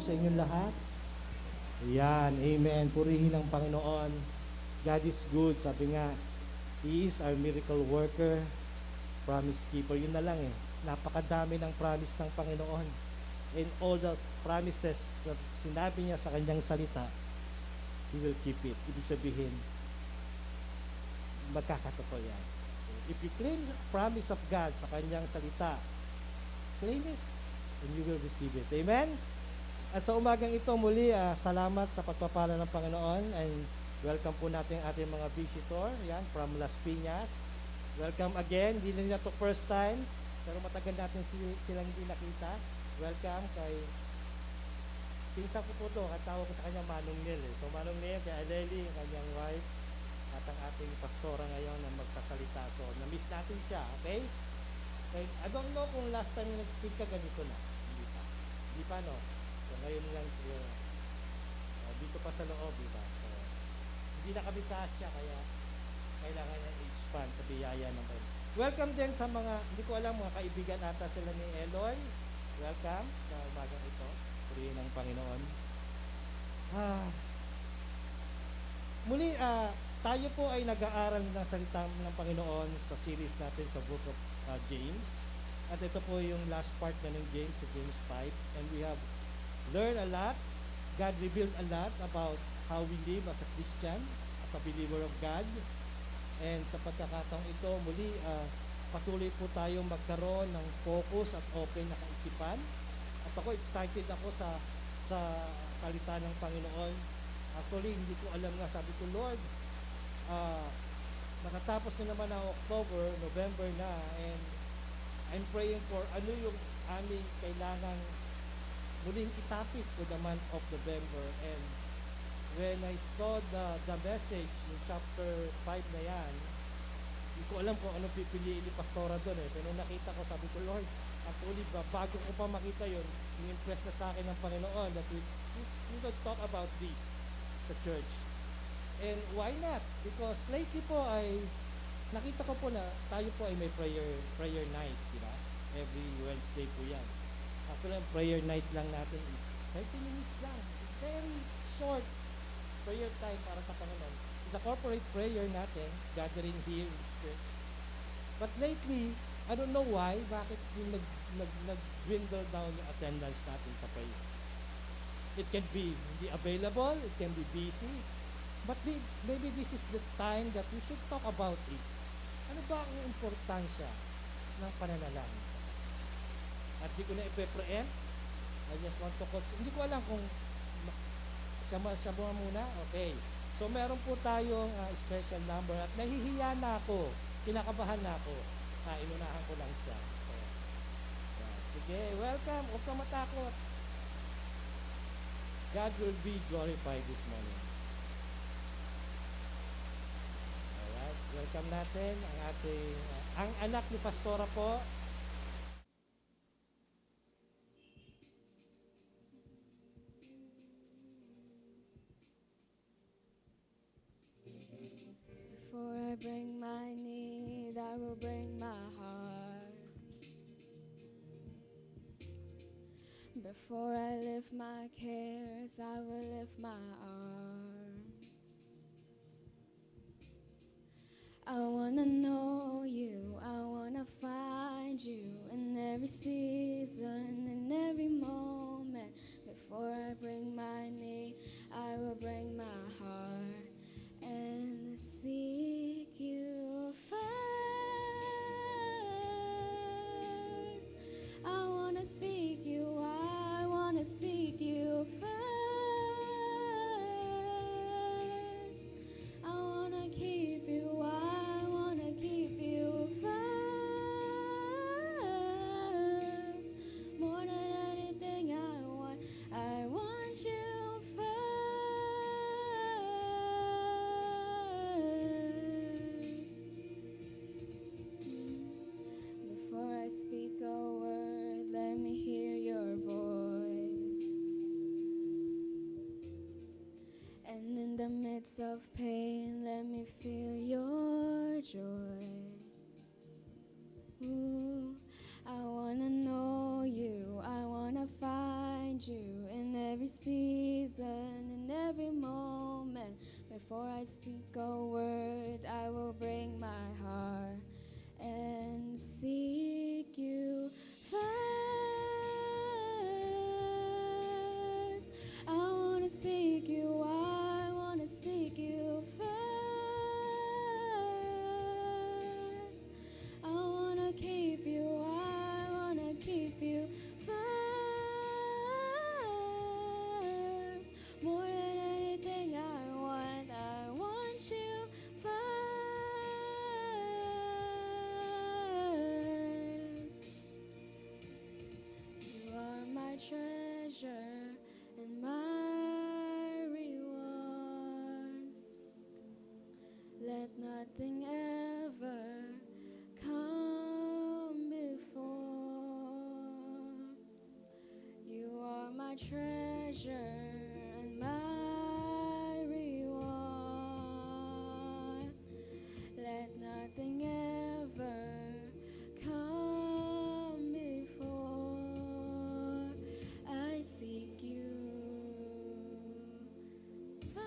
sa inyong lahat. Ayan, amen. Purihin ang Panginoon. God is good. Sabi nga, He is our miracle worker, promise keeper. Yun na lang eh. Napakadami ng promise ng Panginoon. And all the promises na sinabi niya sa kanyang salita, He will keep it. Ibig sabihin, magkakatotoo yan. If you claim the promise of God sa kanyang salita, claim it and you will receive it. Amen? At sa umagang ito muli, salamat sa pagpapala ng Panginoon and welcome po natin ang ating mga visitor, yan, from Las Piñas. Welcome again, hindi na nila to first time, pero matagal natin silang hindi nakita. Welcome kay pinsan ko po to, katawag ko sa kanyang Manong Nel. So Manong Nel, kay Aleli, ang kanyang wife, at ang ating pastora ngayon na magsasalita. So na-miss natin siya, okay? I don't know kung last time yung nag-speak ka ganito na. Hindi pa, no? So ngayon lang, dito pa sa loob, diba? So, hindi na kami kasya, kaya kailangan na i-expand sa biyaya ng Panginoon. Welcome din sa mga, hindi ko alam, mga kaibigan ata sila ni Eloy. Welcome sa umagang ito. Purihin ng Panginoon. Muli, tayo po ay nag-aaral ng salita ng Panginoon sa series natin sa Book of James. At ito po yung last part na ng James, sa James 5. And we have learned a lot. God revealed a lot about how we live as a Christian, as a believer of God. And sa pagkakataong ito, muli, patuloy po tayong magkaroon ng focus at open na kaisipan. At ako, excited ako sa salita ng Panginoon. Actually, hindi ko alam nga, sabi ko, Lord, matatapos na naman ang October, November na, and I'm praying for ano yung aming kailangang muling itapit for the month of November. And when I saw the message in chapter 5 na yan, hindi ko alam kung anong pipiliin ni Pastora doon eh. Pero nung nakita ko, sabi ko, Lord, actually, bago ko pa makita yun, in-impress na sa akin ng Panginoon that we should talk about this sa church. And why not? Because lately po ay nakita ko po na tayo po ay may prayer night, di ba? Every Wednesday po yan. Actually, ang prayer night lang natin is 30 minutes lang. It's a very short prayer time para sa Panginoon. It's a corporate prayer natin, gathering here in this church. But lately, I don't know why, bakit yung nag-dwindle down yung attendance natin sa prayer. It can be hindi available, it can be busy, but maybe this is the time that we should talk about it. Ano ba ang importansya ng pananalangin? At di ko na ipe-preempt. I just want to hindi ko alam kung siya muna. Okay. So meron po tayong special number at nahihiya na ako. Kinakabahan na ako. Inunahan ko lang siya. So, sige, welcome. Huwag kang matakot. God will be glorified this morning. Alright, welcome natin ang ating ang anak ni Pastora po. Before I bring my need, I will bring my heart. Before I lift my cares, I will lift my arms. I wanna know you, I wanna find you in every season, in every moment. Before I bring my need, I will bring my heart and seek you first. I wanna seek you, I wanna seek you first. I wanna keep you, I wanna keep you first. More than anything I want you first. Before I speak a word, let me hear your voice. And in the midst of pain, let me feel your joy. Ooh, I wanna know you, I wanna find you in every every season, in every moment. Before I speak a word, I will bring my heart and seek you first. I wanna seek you, I wanna seek you first. I wanna keep you, I wanna keep you first. More than anything I want you first. You are my treasure and my reward. Let nothing ever come before. You are my treasure and my reward. Let nothing ever come before. I seek you first.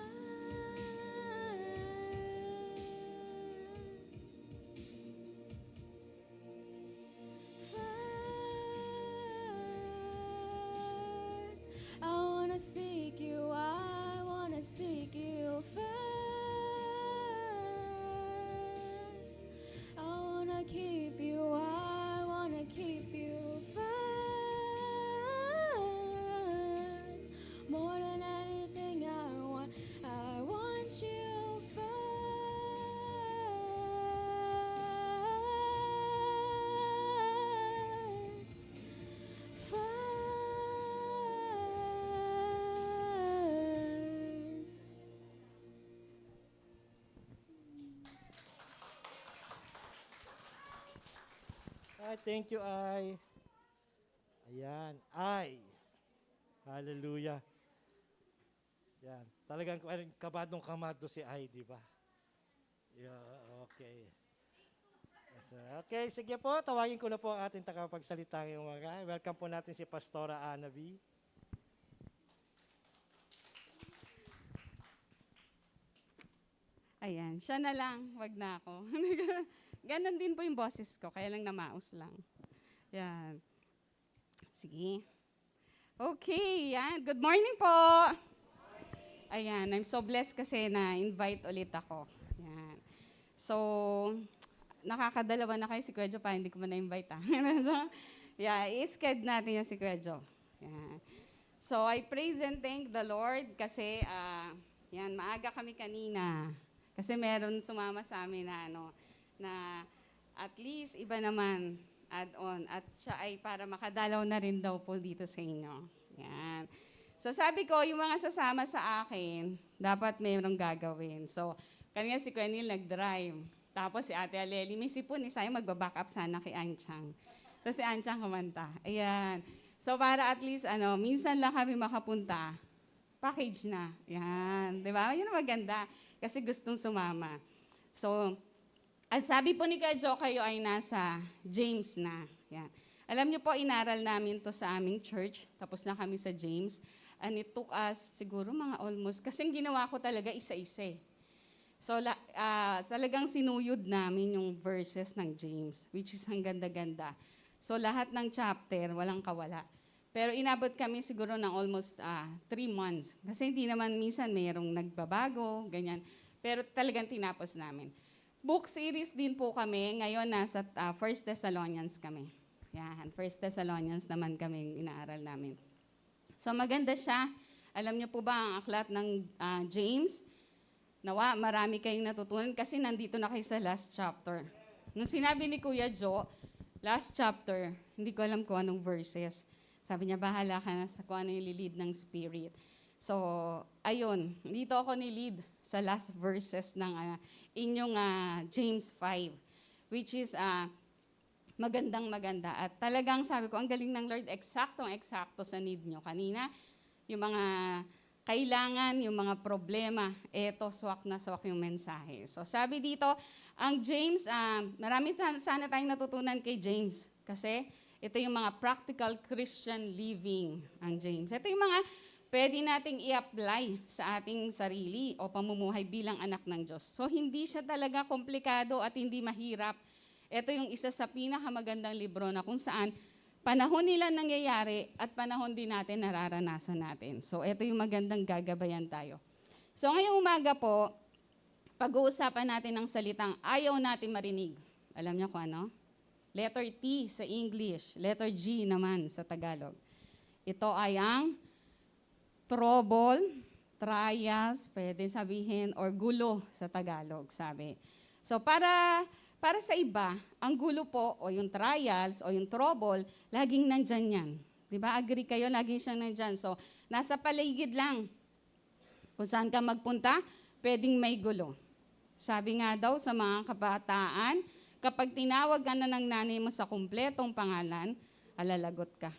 I wanna seek you, I wanna seek you first. I wanna keep you, I wanna keep you first. More than anything I want you first. First. Ay, thank you, Ay. Ayan, Ay. Hallelujah. Yan. Talagang kabadong-kamado si Ay, di ba? Yeah, okay. Yes, okay, sige po. Tawagin ko na po ang ating tagapagsalita ngayong mga. Welcome po natin si Pastora Anabi. Ayan, siya na lang, wag na ako. Ganon din po yung boses ko, kaya lang namaos lang. Yan. Sige. Okay, yan. Good morning po. Ayan, I'm so blessed kasi na-invite ulit ako. Yan. So, nakakadalawa na kayo si Kuya Jo pa, hindi ko man na-invite yeah, i-sked natin yan si Kuya Jo. Yan. So, I praise and thank the Lord kasi, yan, maaga kami kanina. Kasi meron sumama sa amin na at least iba naman add-on. At siya ay para makadalaw na rin daw po dito sa inyo. Yan. So sabi ko, yung mga sasama sa akin, dapat mayroong gagawin. So, kanina si Kuya Neil nag-drive. Tapos si Ate Aleli, may sipon, sayang magbaback up sana kay Anchang. Tapos si Anchang kumanta. Ayan. So para at least, minsan lang kami makapunta, package na. Yan. Di ba? Yun ang maganda. Kasi gustong sumama. So, ang sabi po ni Kuya Jo, kayo ay nasa James na. Yan. Alam niyo po, inaral namin to sa aming church. Tapos na kami sa James. And it took us siguro mga almost, kasi ginawa ko talaga isa-isa. So, talagang sinuyod namin yung verses ng James, which is ang ganda-ganda. So, lahat ng chapter, walang kawala. Pero inabot kami siguro ng almost 3 months. Kasi hindi naman minsan mayroong nagbabago, ganyan. Pero talagang tinapos namin. Book series din po kami. Ngayon nasa 1 Thessalonians kami. Yan, 1 Thessalonians naman kami inaaral namin. So maganda siya. Alam niyo po ba ang aklat ng James? Nawa, marami kayong natutunan kasi nandito na kayo sa last chapter. Nung sinabi ni Kuya Jo, last chapter, hindi ko alam kung anong verses. Sabi niya, bahala ka na sa kung ano yung lead ng Spirit. So, ayun, dito ako ni-lead sa last verses ng inyong James 5, which is magandang-maganda. At talagang sabi ko, ang galing ng Lord, eksaktong-eksakto sa need nyo. Kanina, yung mga kailangan, yung mga problema, eto, swak na swak yung mensahe. So, sabi dito, ang James, marami sana tayong natutunan kay James. Kasi, ito yung mga practical Christian living, ang James. Ito yung mga pwede nating i-apply sa ating sarili o pamumuhay bilang anak ng Diyos. So hindi siya talaga komplikado at hindi mahirap. Ito yung isa sa pinakamagandang libro na kung saan panahon nila nangyayari at panahon din natin nararanasan natin. So ito yung magandang gagabayan tayo. So ngayong umaga po, pag-uusapan natin ng salitang ayaw natin marinig. Alam niyo kung ano? Letter T sa English, letter G naman sa Tagalog. Ito ay ang trouble, trials, pwede sabihin, or gulo sa Tagalog, sabi. So para sa iba, ang gulo po, o yung trials, o yung trouble, laging nandyan yan. Diba? Agree kayo, laging siyang nandyan. So, nasa paligid lang. Kung saan ka magpunta, pwedeng may gulo. Sabi nga daw sa mga kabataan, kapag tinawag ka na ng nanay mo sa kumpletong pangalan, alalagot ka.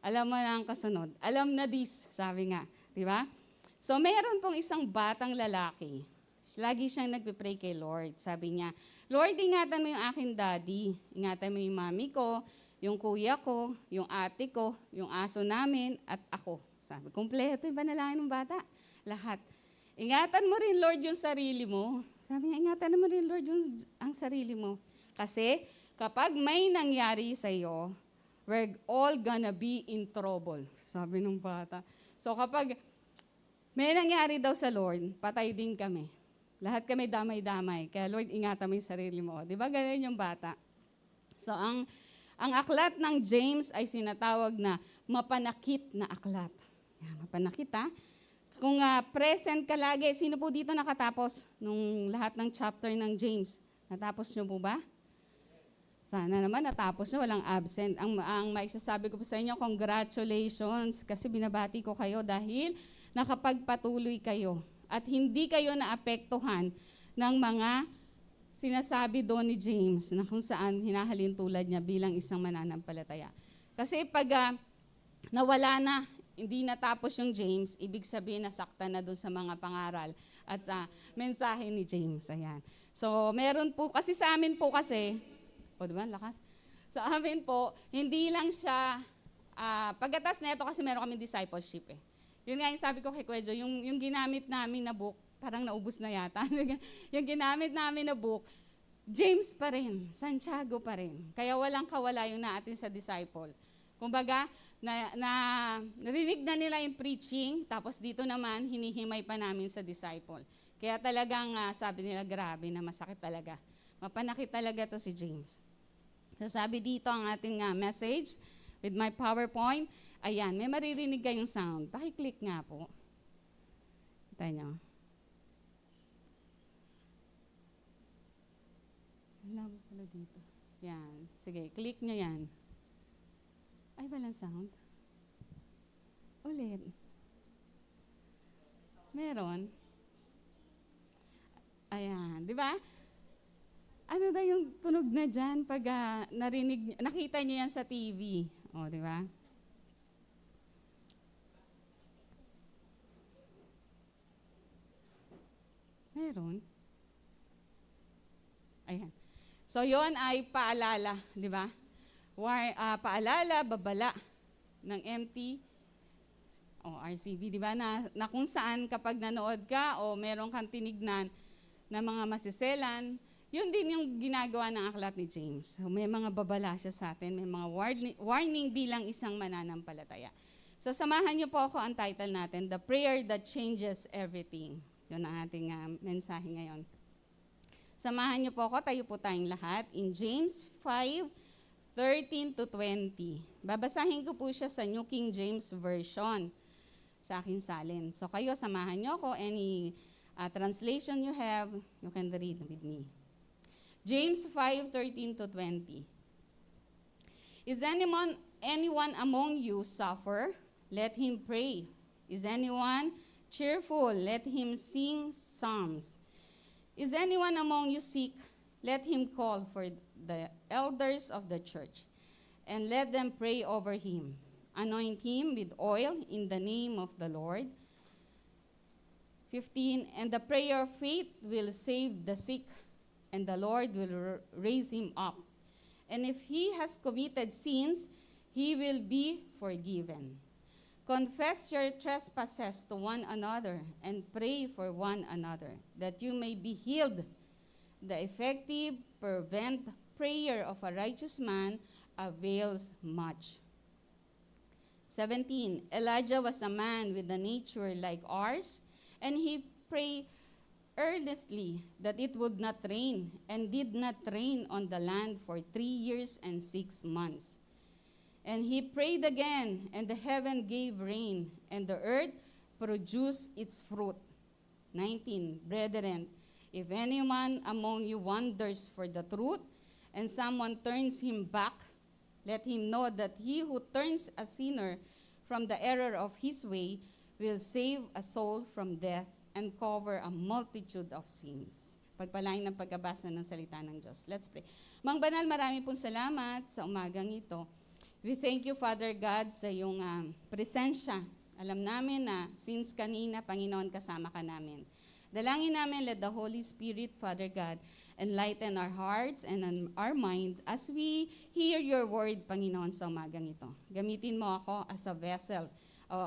Alam mo na ang kasunod. Alam na this, sabi nga. Di ba? So, mayroon pong isang batang lalaki. Lagi siyang nagpipray kay Lord. Sabi niya, Lord, ingatan mo yung aking daddy. Ingatan mo yung mami ko, yung kuya ko, yung ate ko, yung aso namin, at ako. Sabi, kumpleto yung panalangin ng bata. Lahat. Ingatan mo rin, Lord, yung sarili mo. Sabi niya, ingatan mo rin, Lord, ang sarili mo. Kasi, kapag may nangyari sa iyo, we're all gonna be in trouble. Sabi ng bata. So kapag may nangyari daw sa Lord, patay din kami. Lahat kami damay-damay. Kaya Lord, ingatan mo yung sarili mo. Di ba ganun yung bata? So ang aklat ng James ay sinatawag na mapanakit na aklat. Yan, mapanakit ha. Kung present ka lagi, sino po dito nakatapos nung lahat ng chapter ng James? Natapos nyo po ba? Sana naman natapos nyo, walang absent. Ang maisasabi ko po sa inyo, congratulations, kasi binabati ko kayo dahil nakapagpatuloy kayo at hindi kayo naapektuhan ng mga sinasabi doon ni James na kung saan hinahalin tulad niya bilang isang mananampalataya. Kasi pag nawala na, hindi natapos yung James, ibig sabihin nasaktan na doon sa mga pangaral at mensahe ni James. Ayan. So meron po, kasi sa amin po kasi, o diba, lakas? Sa amin po, hindi lang siya, pagkatas na ito kasi meron kami discipleship eh. Yun nga yung sabi ko kay Kwejo, yung ginamit namin na book, parang naubos na yata. Yung ginamit namin na book, James pa rin, Santiago pa rin. Kaya walang kawala yung naatin sa disciple. Kumbaga, narinig na nila yung preaching, tapos dito naman, hinihimay pa namin sa disciple. Kaya talagang sabi nila, grabe na masakit talaga. Mapanakit talaga to si James. So sabi dito ang ating message with my PowerPoint. Ayan, may maririnig kayong sound. Paki-click nga po. Kita nyo. Labo pala dito. Yan. Sige, click nyo yan. Ay, walang sound. Ulit. Meron. Ayan, di ba? Ano daw yung tunog na dyan pag narinig, nakita niyo yan sa TV. O, di ba? Meron. Ayan. So, yon ay paalala, di ba? Paalala, babala ng MT o RCB, di ba? Na kung saan kapag nanood ka o meron kang tinignan na mga masiselan, yun din yung ginagawa ng aklat ni James. So, may mga babala siya sa atin, may mga warning bilang isang mananampalataya. So samahan niyo po ako, ang title natin, The Prayer That Changes Everything. Yun ang ating mensahe ngayon. Samahan niyo po ako, tayo po tayong lahat in James 5:13 to 20. Babasahin ko po siya sa New King James Version sa aking salin. So kayo, samahan niyo ako, any translation you have, you can read with me. James 5:13 to 20. Is anyone among you suffer? Let him pray. Is anyone cheerful? Let him sing psalms. Is anyone among you sick? Let him call for the elders of the church, and let them pray over him. Anoint him with oil in the name of the Lord. 15. And the prayer of faith will save the sick, and the Lord will raise him up. And if he has committed sins, he will be forgiven. Confess your trespasses to one another and pray for one another, that you may be healed. The effective, fervent prayer of a righteous man avails much. 17. Elijah was a man with a nature like ours, and he prayed earnestly that it would not rain, and did not rain on the land for 3 years and 6 months. And he prayed again, and the heaven gave rain, and the earth produced its fruit. 19. Brethren, if anyone among you wanders for the truth, and someone turns him back, let him know that he who turns a sinner from the error of his way will save a soul from death and cover a multitude of sins. Pagpalain ng pagkabasa ng salita ng Diyos. Let's pray. Mang Banal, marami pong salamat sa umagang ito. We thank you, Father God, sa iyong presensya. Alam namin na since kanina, Panginoon, kasama ka namin. Dalangin namin, let the Holy Spirit, Father God, enlighten our hearts and our mind as we hear your word, Panginoon, sa umagang ito. Gamitin mo ako as a vessel,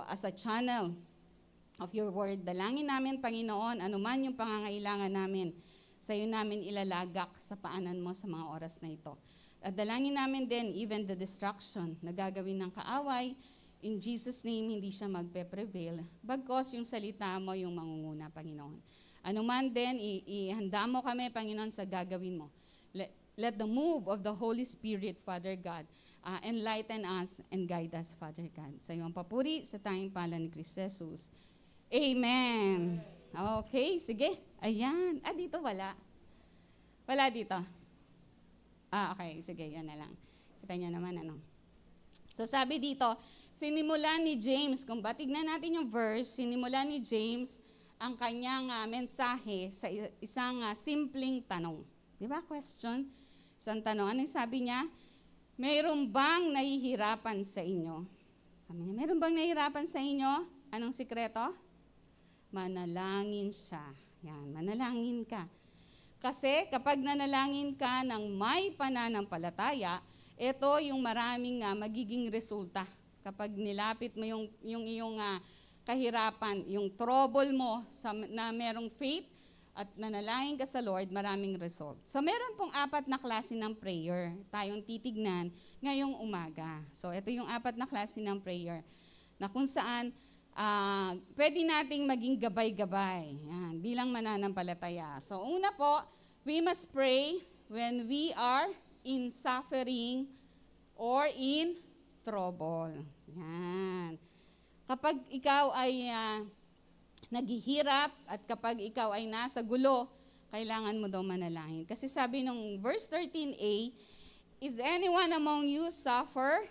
as a channel of your word. Dalangin namin, Panginoon, anuman yung pangangailangan namin, sa iyo namin ilalagak sa paanan mo sa mga oras na ito. At dalangin namin din, even the destruction na gagawin ng kaaway, in Jesus' name, hindi siya magpe-prevail. Bagkos yung salita mo yung mangunguna, Panginoon. Ano man din, ihanda mo kami, Panginoon, sa gagawin mo. Let the move of the Holy Spirit, Father God, enlighten us and guide us, Father God. Sa iyong papuri, sa tanging pala ni Kristo Jesus. Amen. Okay, sige. Ayan. Dito wala. Wala dito. Okay. Sige, yan na lang. Kita niyo naman, ano. So, sabi dito, sinimulan ni James, kung batignan natin yung verse, sinimulan ni James ang kanyang mensahe sa isang simpleng tanong. Di ba? Question. Isang tanong. Ano yung sabi niya? Mayroon bang nahihirapan sa inyo? Sabi niya, mayroon bang nahihirapan sa inyo? Anong sikreto? Manalangin siya. Yan, manalangin ka. Kasi kapag nanalangin ka ng may pananampalataya, ito yung maraming magiging resulta. Kapag nilapit mo yung iyong kahirapan, yung trouble mo na merong faith at nanalangin ka sa Lord, maraming result. So meron pong 4 na klase ng prayer tayong titignan ngayong umaga. So ito yung 4 na klase ng prayer na kung saan pwede nating maging gabay-gabay yan, bilang mananampalataya. So una po, we must pray when we are in suffering or in trouble. Yan. Kapag ikaw ay naghihirap at kapag ikaw ay nasa gulo, kailangan mo daw manalangin. Kasi sabi nung verse 13a, is anyone among you suffer?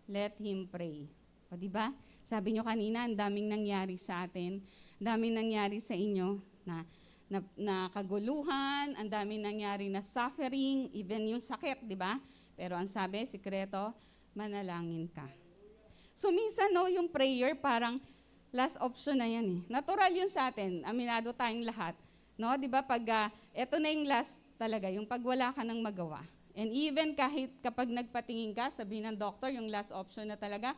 Let him pray. O diba? Sabi nyo kanina, ang daming nangyari sa atin, ang daming nangyari sa inyo na kaguluhan, ang daming nangyari na suffering, even yung sakit, di ba? Pero ang sabi, sikreto, manalangin ka. So minsan yung prayer parang last option na yan eh. Natural yun sa atin, aminado tayong lahat. No, di ba? Pag eto na yung last talaga, yung pag wala ka nang magawa. And even kahit kapag nagpatingin ka, sabihin ng doctor, yung last option na talaga,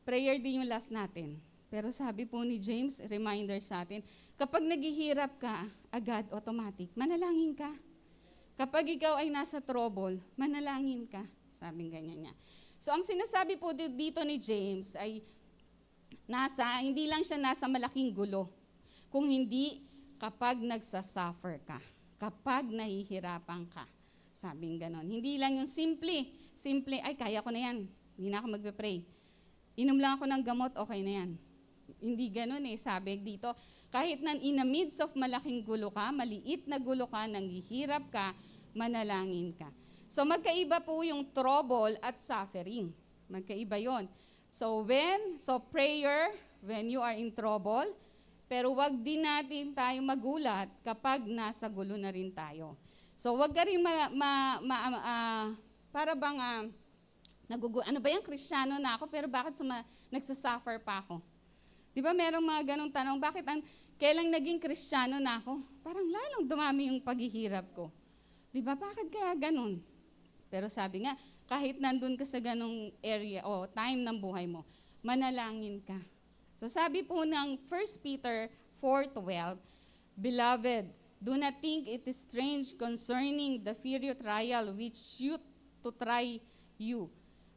prayer din yung last natin. Pero sabi po ni James, reminder sa atin, kapag naghihirap ka, agad, automatic, manalangin ka. Kapag ikaw ay nasa trouble, manalangin ka. Sabing ganyan niya. So ang sinasabi po dito ni James ay hindi lang siya nasa malaking gulo. Kung hindi, kapag nagsasuffer ka. Kapag nahihirapan ka. Sabing ganon. Hindi lang yung simple, ay kaya ko na yan. Hindi na ako magpe-pray. Inom lang ako ng gamot, okay na yan. Hindi ganun sabi dito. Kahit in the midst of malaking gulo ka, maliit na gulo ka, nanghihirap ka, manalangin ka. So magkaiba po yung trouble at suffering. Magkaiba yon. So prayer, when you are in trouble, pero wag din natin tayo magulat kapag nasa gulo na rin tayo. So wag ka rin para bang ano ba yung Kristiyano na ako, pero bakit nagsasuffer pa ako? Di ba merong mga ganong tanong, bakit kailang naging Kristiyano na ako? Parang lalong dumami yung paghihirap ko. Di ba, bakit kaya ganon? Pero sabi nga, kahit nandun ka sa ganong area o time ng buhay mo, manalangin ka. So sabi po ng 1 Peter 4:12, Beloved, do not think it is strange concerning the fiery trial which you to try you,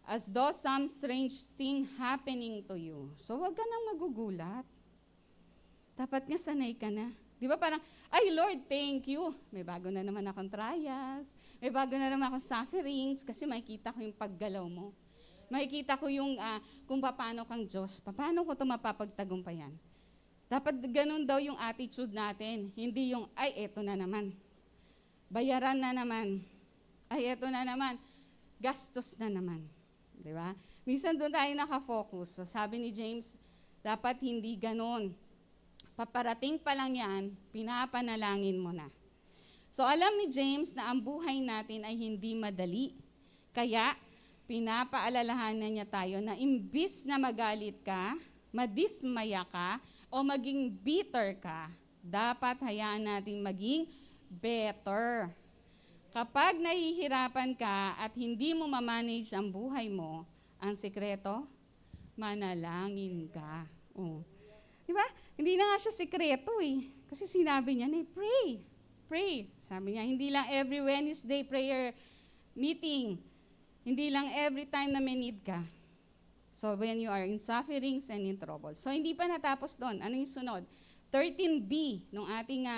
as though some strange thing happening to you. So wag ka nang magugulat. Dapat nga sanay ka na. Di ba parang, ay Lord, thank you. May bago na naman akong trials. May bago na naman akong sufferings kasi makikita ko yung paggalaw mo. Makikita ko yung kung paano kang Diyos. Paano ko ito mapapagtagumpayan. Dapat ganun daw yung attitude natin. Hindi yung, ay eto na naman. Bayaran na naman. Ay eto na naman. Gastos na naman. Di ba? Minsan doon tayo nakafocus. So sabi ni James, dapat hindi ganun. Paparating pa lang yan, pinapanalangin mo na. So alam ni James na ang buhay natin ay hindi madali. Kaya pinapaalalahanan niya tayo na imbis na magalit ka, madismaya ka, o maging bitter ka, dapat hayaan natin maging better. Kapag nahihirapan ka at hindi mo mamanage ang buhay mo, ang sikreto, manalangin ka. Oh. Di ba? Hindi na nga siya sikreto eh. Kasi sinabi niya na pray. Pray. Sabi niya, hindi lang every Wednesday prayer meeting. Hindi lang every time na may need ka. So when you are in sufferings and in trouble. So hindi pa natapos doon. Ano yung sunod? 13b ng ating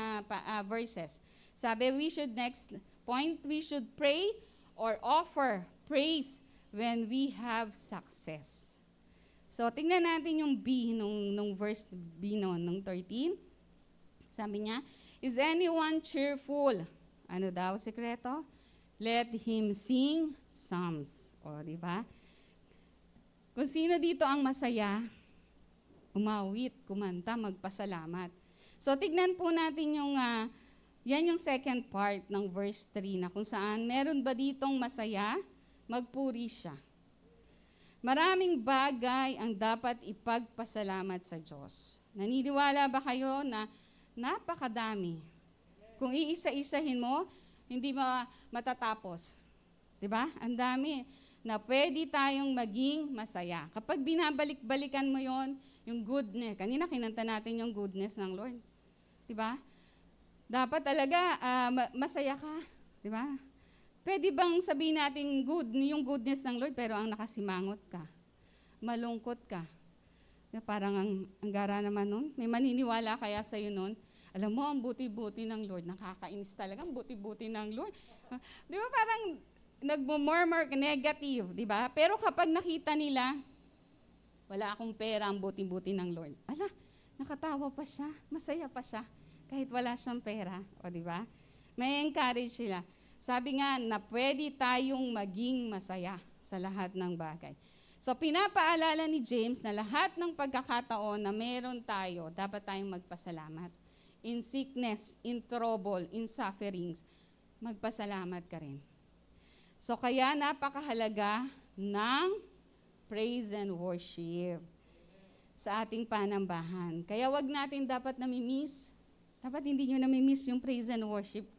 verses. Sabi, we should pray or offer praise when we have success. So tingnan natin yung B nung verse B nung 13. Sabi niya, is anyone cheerful? Ano daw sikreto? Let him sing psalms. O, di ba? Kung sino dito ang masaya, umawit, kumanta, magpasalamat. So tignan po natin yung, yan yung second part ng verse 3 na kung saan meron ba ditong masaya, magpuri siya. Maraming bagay ang dapat ipagpasalamat sa Diyos. Naniniwala ba kayo na napakadami? Kung iisa-isahin mo, hindi matatapos. Diba? Ang dami na pwede tayong maging masaya. Kapag binabalik-balikan mo yon, yung goodness, kanina kinanta natin yung goodness ng Lord. Diba? Dapat talaga masaya ka. Diba? Pwede bang sabihin natin yung goodness ng Lord, pero ang nakasimangot ka, malungkot ka. Parang ang gara naman nun. May maniniwala kaya sa'yo nun. Alam mo, ang buti-buti ng Lord. Nakakainis talaga, ang buti-buti ng Lord. Di ba parang nagmumurmur, negative, di ba? Pero kapag nakita nila, wala akong pera, ang buti-buti ng Lord. Ala, nakatawa pa siya, masaya pa siya, kahit wala siyang pera. O di ba? May encourage sila. Sabi nga na pwede tayong maging masaya sa lahat ng bagay. So pinapaalala ni James na lahat ng pagkakataon na meron tayo, dapat tayong magpasalamat. In sickness, in trouble, in sufferings, magpasalamat ka rin. So kaya napakahalaga ng praise and worship sa ating panambahan. Kaya wag natin dapat nami-miss. Dapat hindi nyo nami-miss yung praise and worship.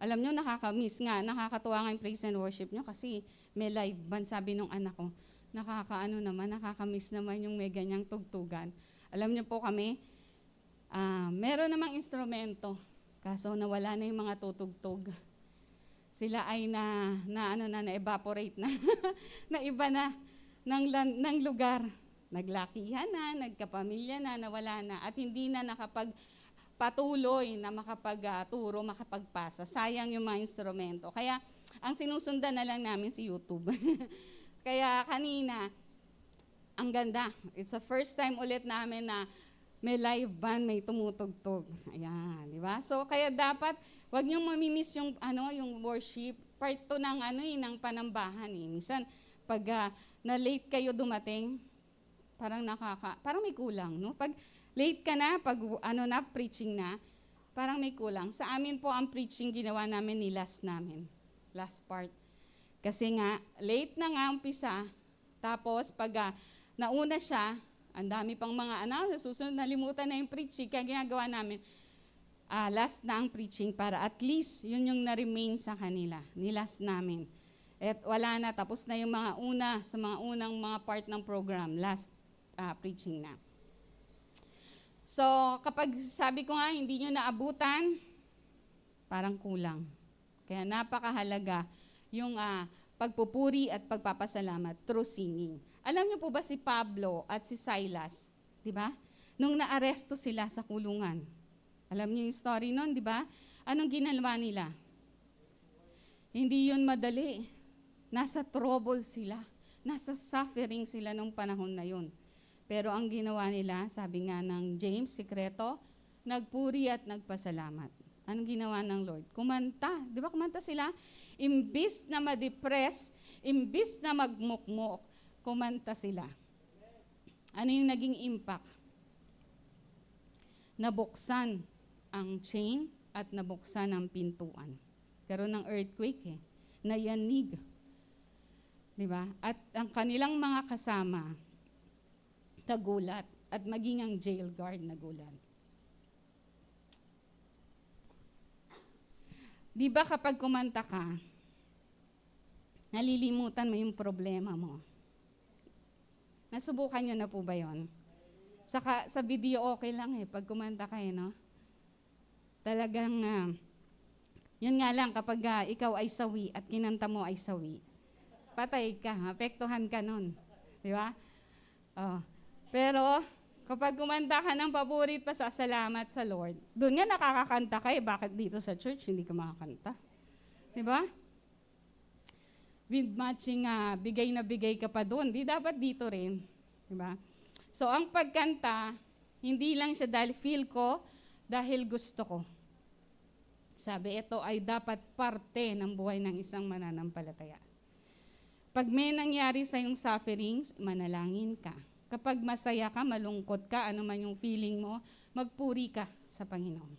Alam nyo, nakaka-miss nga, nakakatuwa nga yung praise and worship nyo kasi may live band, sabi nung anak ko, nakaka-miss naman yung may ganyang tugtugan. Alam nyo po kami, meron namang instrumento, kaso nawala na yung mga tutugtog. Sila ay na-evaporate na, na iba na ng lugar. Naglakihan na, nagkapamilya na, nawala na, at hindi na nakapagpatuloy na makapagturo, makapagpasa. Sayang yung mga instrumento. Kaya, ang sinusundan na lang namin si YouTube. Kaya kanina, ang ganda. It's the first time ulit namin na may live band, may tumutugtog. Ayan, di ba? So kaya dapat wag niyo mamimiss yung yung worship. Part 2 ng panambahan eh. Minsan pag na late kayo dumating, parang may kulang, no? Pag late ka na, pag preaching na, parang may kulang. Sa amin po ang preaching ginawa namin ni last part. Kasi nga late na nga umpisa, tapos pag nauna siya, ang dami pang mga susunod nalimutan na yung preaching, kaya ginagawa namin, last na ang preaching para at least yun yung na-remain sa kanila, nilast namin. At wala na, tapos na yung mga unang mga part ng program, last. preaching na. So, kapag sabi ko nga, hindi nyo naabutan, parang kulang. Kaya napakahalaga yung pagpupuri at pagpapasalamat through singing. Alam niyo po ba si Pablo at si Silas, di ba? Nung naaresto sila sa kulungan. Alam niyo yung story nun, di ba? Anong ginawa nila? Hindi yun madali. Nasa trouble sila. Nasa suffering sila nung panahon na yun. Pero ang ginawa nila, sabi nga ng James, sikreto, nagpuri at nagpasalamat. Anong ginawa ng Lord? Kumanta. Di ba kumanta sila? Imbis na ma-depress, imbis na magmukmok, kumanta sila. Ano yung naging impact? Nabuksan ang chain at nabuksan ang pintuan. Karoon ng earthquake nayanig. Di ba? At ang kanilang mga kasama, nagulat. At maging ang jail guard nagulat. Di ba kapag kumanta ka, nalilimutan mo yung problema mo? Nasubukan nyo na po ba yun? Sa video okay lang pag kumanta ka no? Talagang, yun nga lang kapag ikaw ay sawi at kinanta mo ay sawi, patay ka, apektuhan ka nun. Di ba? Pero, kapag kumanta ka ng paborit pa sa salamat sa Lord, doon nga nakakakanta ka bakit dito sa church hindi ka makakanta? Di ba? With matching, bigay na bigay ka pa doon, di dapat dito rin. Di ba? So, ang pagkanta, hindi lang siya dahil feel ko, dahil gusto ko. Sabi, ito ay dapat parte ng buhay ng isang mananampalataya. Pag may nangyari sa iyong sufferings, manalangin ka. Kapag masaya ka, malungkot ka, ano man yung feeling mo, magpuri ka sa Panginoon.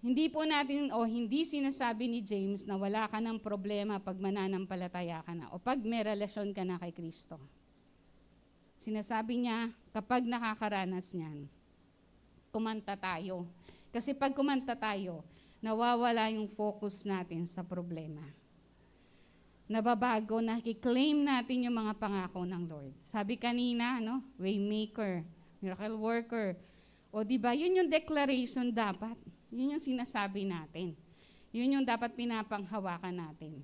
Hindi po natin, hindi sinasabi ni James na wala ka ng problema pag mananampalataya ka na o pag may relasyon ka na kay Kristo. Sinasabi niya, kapag nakakaranas niyan, kumanta tayo. Kasi pag kumanta tayo, nawawala yung focus natin sa problema. Nababago, nakiklaim natin yung mga pangako ng Lord. Sabi kanina, waymaker, miracle worker. O diba, yun yung declaration dapat. Yun yung sinasabi natin. Yun yung dapat pinapanghawakan natin.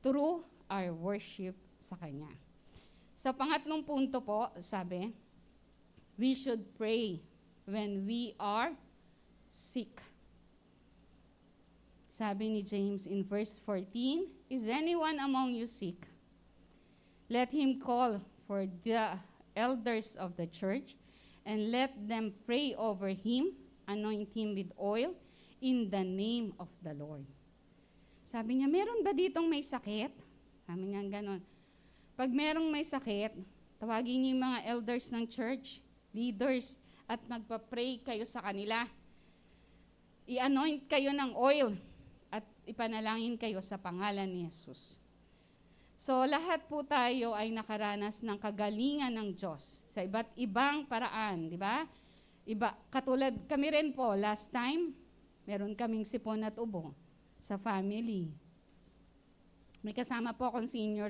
Through our worship sa Kanya. Sa pangatlong punto po, sabi, we should pray when we are sick. Sabi ni James in verse 14, is anyone among you sick? Let him call for the elders of the church and let them pray over him, anoint him with oil in the name of the Lord. Sabi niya, meron ba ditong may sakit? Sabi niya ganon. Pag merong may sakit, tawagin niyo yung mga elders ng church, leaders, at magpa-pray kayo sa kanila. I-anoint kayo ng oil at ipanalangin kayo sa pangalan ni Jesus. So lahat po tayo ay nakaranas ng kagalingan ng Diyos sa iba't ibang paraan, di ba? Katulad kami rin po, last time, meron kaming sipon at ubo sa family. May kasama po akong senior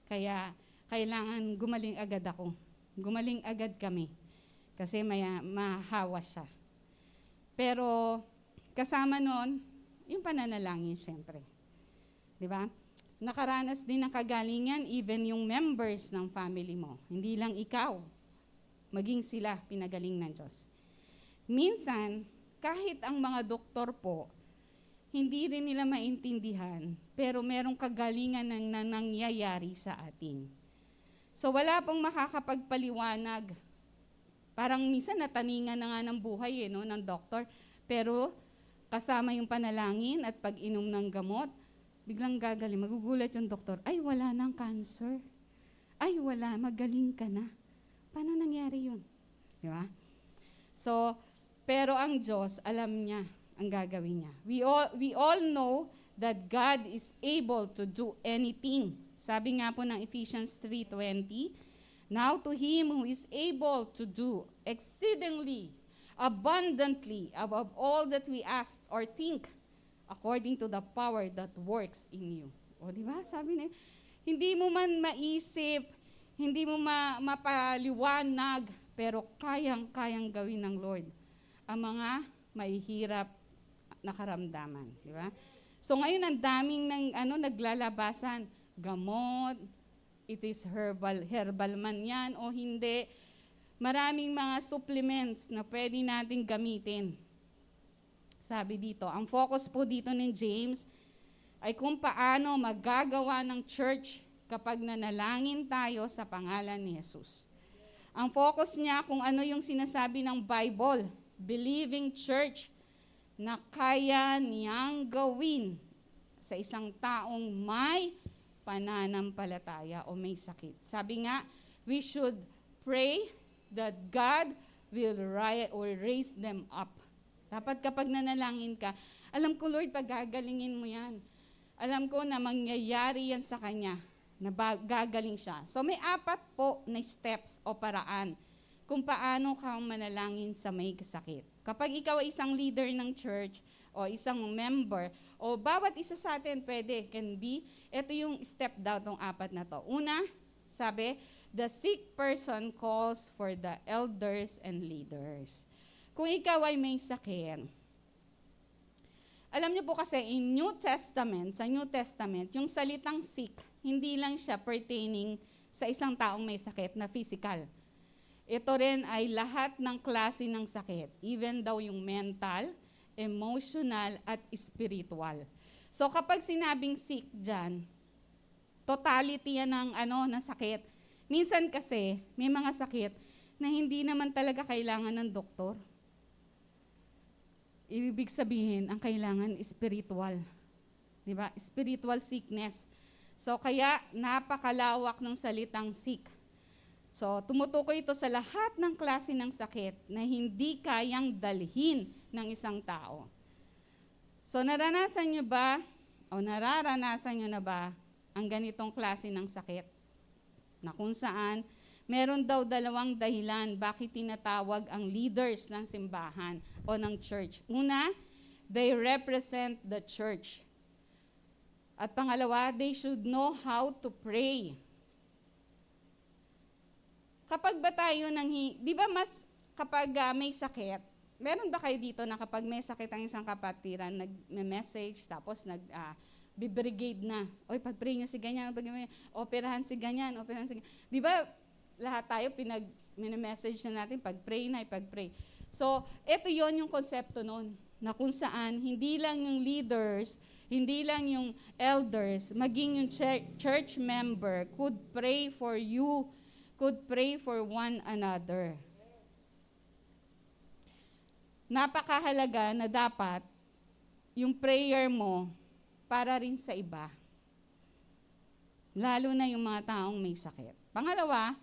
kaya kailangan gumaling agad ako. Gumaling agad kami kasi mahawa siya. Pero kasama nun, yung pananalangin siyempre. Di ba? Nakaranas din ng kagalingan even yung members ng family mo. Hindi lang ikaw, maging sila pinagaling ng Diyos. Minsan, kahit ang mga doktor po, hindi rin nila maintindihan, pero merong kagalingan na nangyayari sa atin. So wala pong makakapagpaliwanag. Parang minsan nataningan na nga ng buhay ng doktor, pero kasama yung panalangin at pag-inom ng gamot, biglang gagaling. Magugulat yung doktor, ay wala nang cancer. Ay wala, magaling ka na. Paano nangyari yun? Di ba? So, pero ang Diyos, alam niya ang gagawin niya. We all know that God is able to do anything. Sabi nga po ng Ephesians 3:20, now to Him who is able to do exceedingly, abundantly, above all that we ask or think, according to the power that works in you. O di ba? Sabi niya, hindi mo man maisip, hindi mo mapaliwanag, pero kayang-kayang gawin ng Lord ang mga mahihirap na karamdaman, di ba? So ngayon ang daming naglalabasan, gamot, it is herbal man yan o hindi. Maraming mga supplements na pwede nating gamitin. Sabi dito, ang focus po dito ni James ay kung paano magagawa ng church kapag nanalangin tayo sa pangalan ni Jesus. Ang focus niya kung ano yung sinasabi ng Bible, believing church na kaya niyang gawin sa isang taong may pananampalataya o may sakit. Sabi nga, we should pray that God will raise them up. Dapat kapag nanalangin ka, alam ko Lord, pagagalingin mo yan. Alam ko na mangyayari yan sa kanya, na gagaling siya. So may 4 po na steps o paraan kung paano ka manalangin sa may kasakit. Kapag ikaw ay isang leader ng church o isang member, o bawat isa sa atin pwede, can be, ito yung step daw tong 4 na to. Una, sabi, the sick person calls for the elders and leaders. Kung ikaw ay may sakit, alam niyo po kasi sa New Testament, yung salitang sick, hindi lang siya pertaining sa isang taong may sakit na physical. Ito rin ay lahat ng klase ng sakit, even daw yung mental, emotional, at spiritual. So kapag sinabing sick dyan, totality yan ng sakit. Minsan kasi, may mga sakit na hindi naman talaga kailangan ng doktor. Ibig sabihin, ang kailangan spiritual. Diba? Spiritual sickness. So kaya napakalawak ng salitang sick. So tumutukoy ito sa lahat ng klase ng sakit na hindi kayang dalhin ng isang tao. So naranasan nyo ba o nararanasan nyo na ba ang ganitong klase ng sakit? Na kung saan meron daw 2 dahilan bakit tinatawag ang leaders ng simbahan o ng church. Una, they represent the church. At pangalawa, they should know how to pray. Kapag ba tayo di ba mas kapag may sakit, meron ba kayo dito na kapag may sakit ang isang kapatiran, nag-message, tapos bibrigade na. Oy, pag-pray nyo si ganyan, operahan si ganyan. Di ba lahat tayo message na natin, pag-pray na, pag-pray. So, ito yon yung konsepto nun, na kung saan hindi lang yung leaders, hindi lang yung elders, maging yung church member could pray for you, could pray for one another. Napakahalaga na dapat yung prayer mo para rin sa iba. Lalo na yung mga taong may sakit. Pangalawa,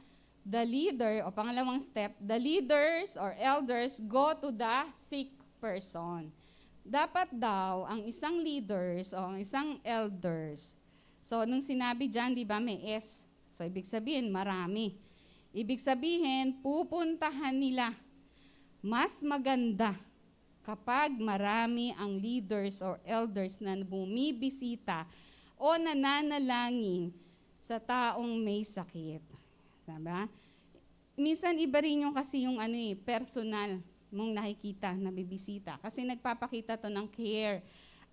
pangalawang step, the leaders or elders go to the sick person. Dapat daw ang isang leaders o ang isang elders, so nung sinabi dyan, di ba may S, so ibig sabihin marami. Ibig sabihin, pupuntahan nila. Mas maganda kapag marami ang leaders or elders na bumibisita o nananalangin sa taong may sakit. Diba? Minsan iba rin yung kasi yung personal mong nakikita na bibisita. Kasi nagpapakita to ng care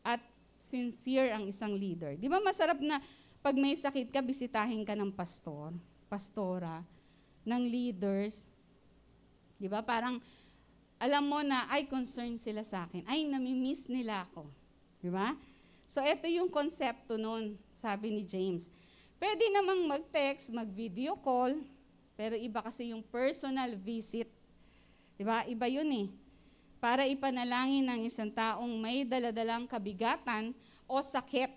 at sincere ang isang leader. Di ba masarap na pag may sakit ka, bisitahin ka ng pastora, ng leaders. Di ba? Parang alam mo na, ay concerned sila sa akin. Ay, namimiss nila ako. Di ba? So, ito yung konsepto nun, sabi ni James. Pwede namang mag-text, mag-video call, pero iba kasi yung personal visit. Diba? Iba yun eh. Para ipanalangin ng isang taong may daladalang kabigatan o sakit.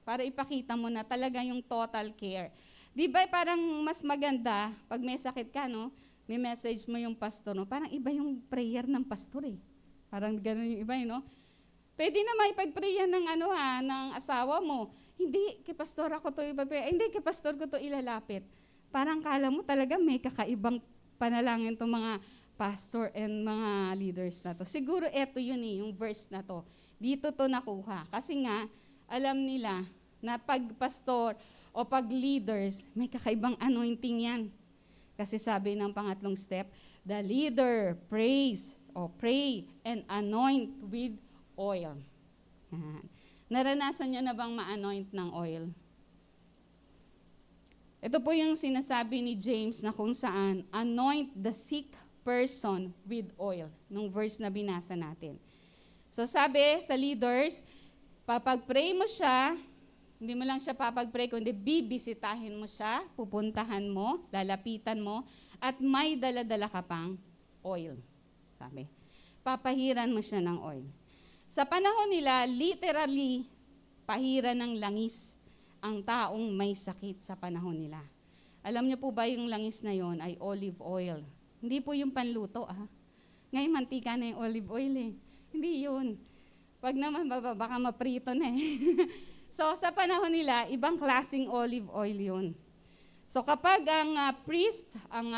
Para ipakita mo na talaga yung total care. Diba parang mas maganda pag may sakit ka, no? May message mo yung pastor, no? Parang iba yung prayer ng pastor eh. Parang ganun yung iba, no? Pwede na may pag-prayer ng ng asawa mo. Hindi, kay pastor ako to ipapray. Hindi, kay pastor ko to ilalapit. Parang kala mo talaga may kakaibang panalangin itong mga pastor and mga leaders na to. Siguro eto yun yung verse na to. Dito to nakuha. Kasi nga, alam nila na pagpastor o pag-leaders, may kakaibang anointing yan. Kasi sabi ng pangatlong step, the leader prays o pray and anoint with oil. Yan. Naranasan nyo na bang ma-anoint ng oil? Ito po yung sinasabi ni James na kung saan, anoint the sick person with oil, nung verse na binasa natin. So sabi sa leaders, papag-pray mo siya, hindi mo lang siya papag-pray, kundi bibisitahin mo siya, pupuntahan mo, lalapitan mo, at may dala-dala ka pang oil. Sabi, papahiran mo siya ng oil. Sa panahon nila, literally, pahiran ng langis ang taong may sakit sa panahon nila. Alam niyo po ba yung langis na yon ay olive oil? Hindi po yung panluto, Ngayon, mantika na yung olive oil, Hindi yun. Pag naman, baka maprito na, So, sa panahon nila, ibang klaseng olive oil yun. So, kapag ang priest, ang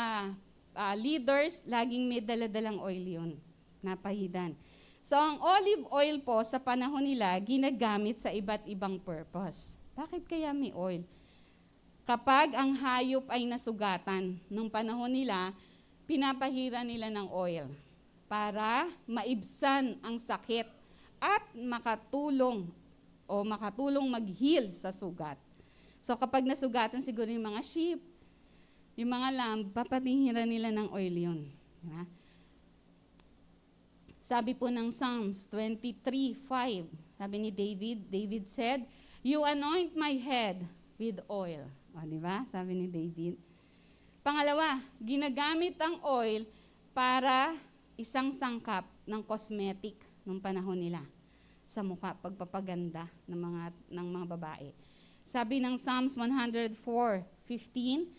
leaders, laging may daladalang oil yun, napahidan. So, ang olive oil po, sa panahon nila, ginagamit sa iba't ibang purpose. Bakit kaya may oil? Kapag ang hayop ay nasugatan, nung panahon nila, pinapahira nila ng oil para maibsan ang sakit at makatulong mag-heal sa sugat. So kapag nasugatan siguro yung mga sheep, yung mga lamb, papatihiran nila ng oil yun. Diba? Sabi po ng Psalms 23:5, sabi ni David said, "You anoint my head with oil." O, diba? Sabi ni David. Pangalawa, ginagamit ang oil para isang sangkap ng cosmetic nung panahon nila sa mukha, pagpapaganda ng mga babae. Sabi ng Psalms 104:15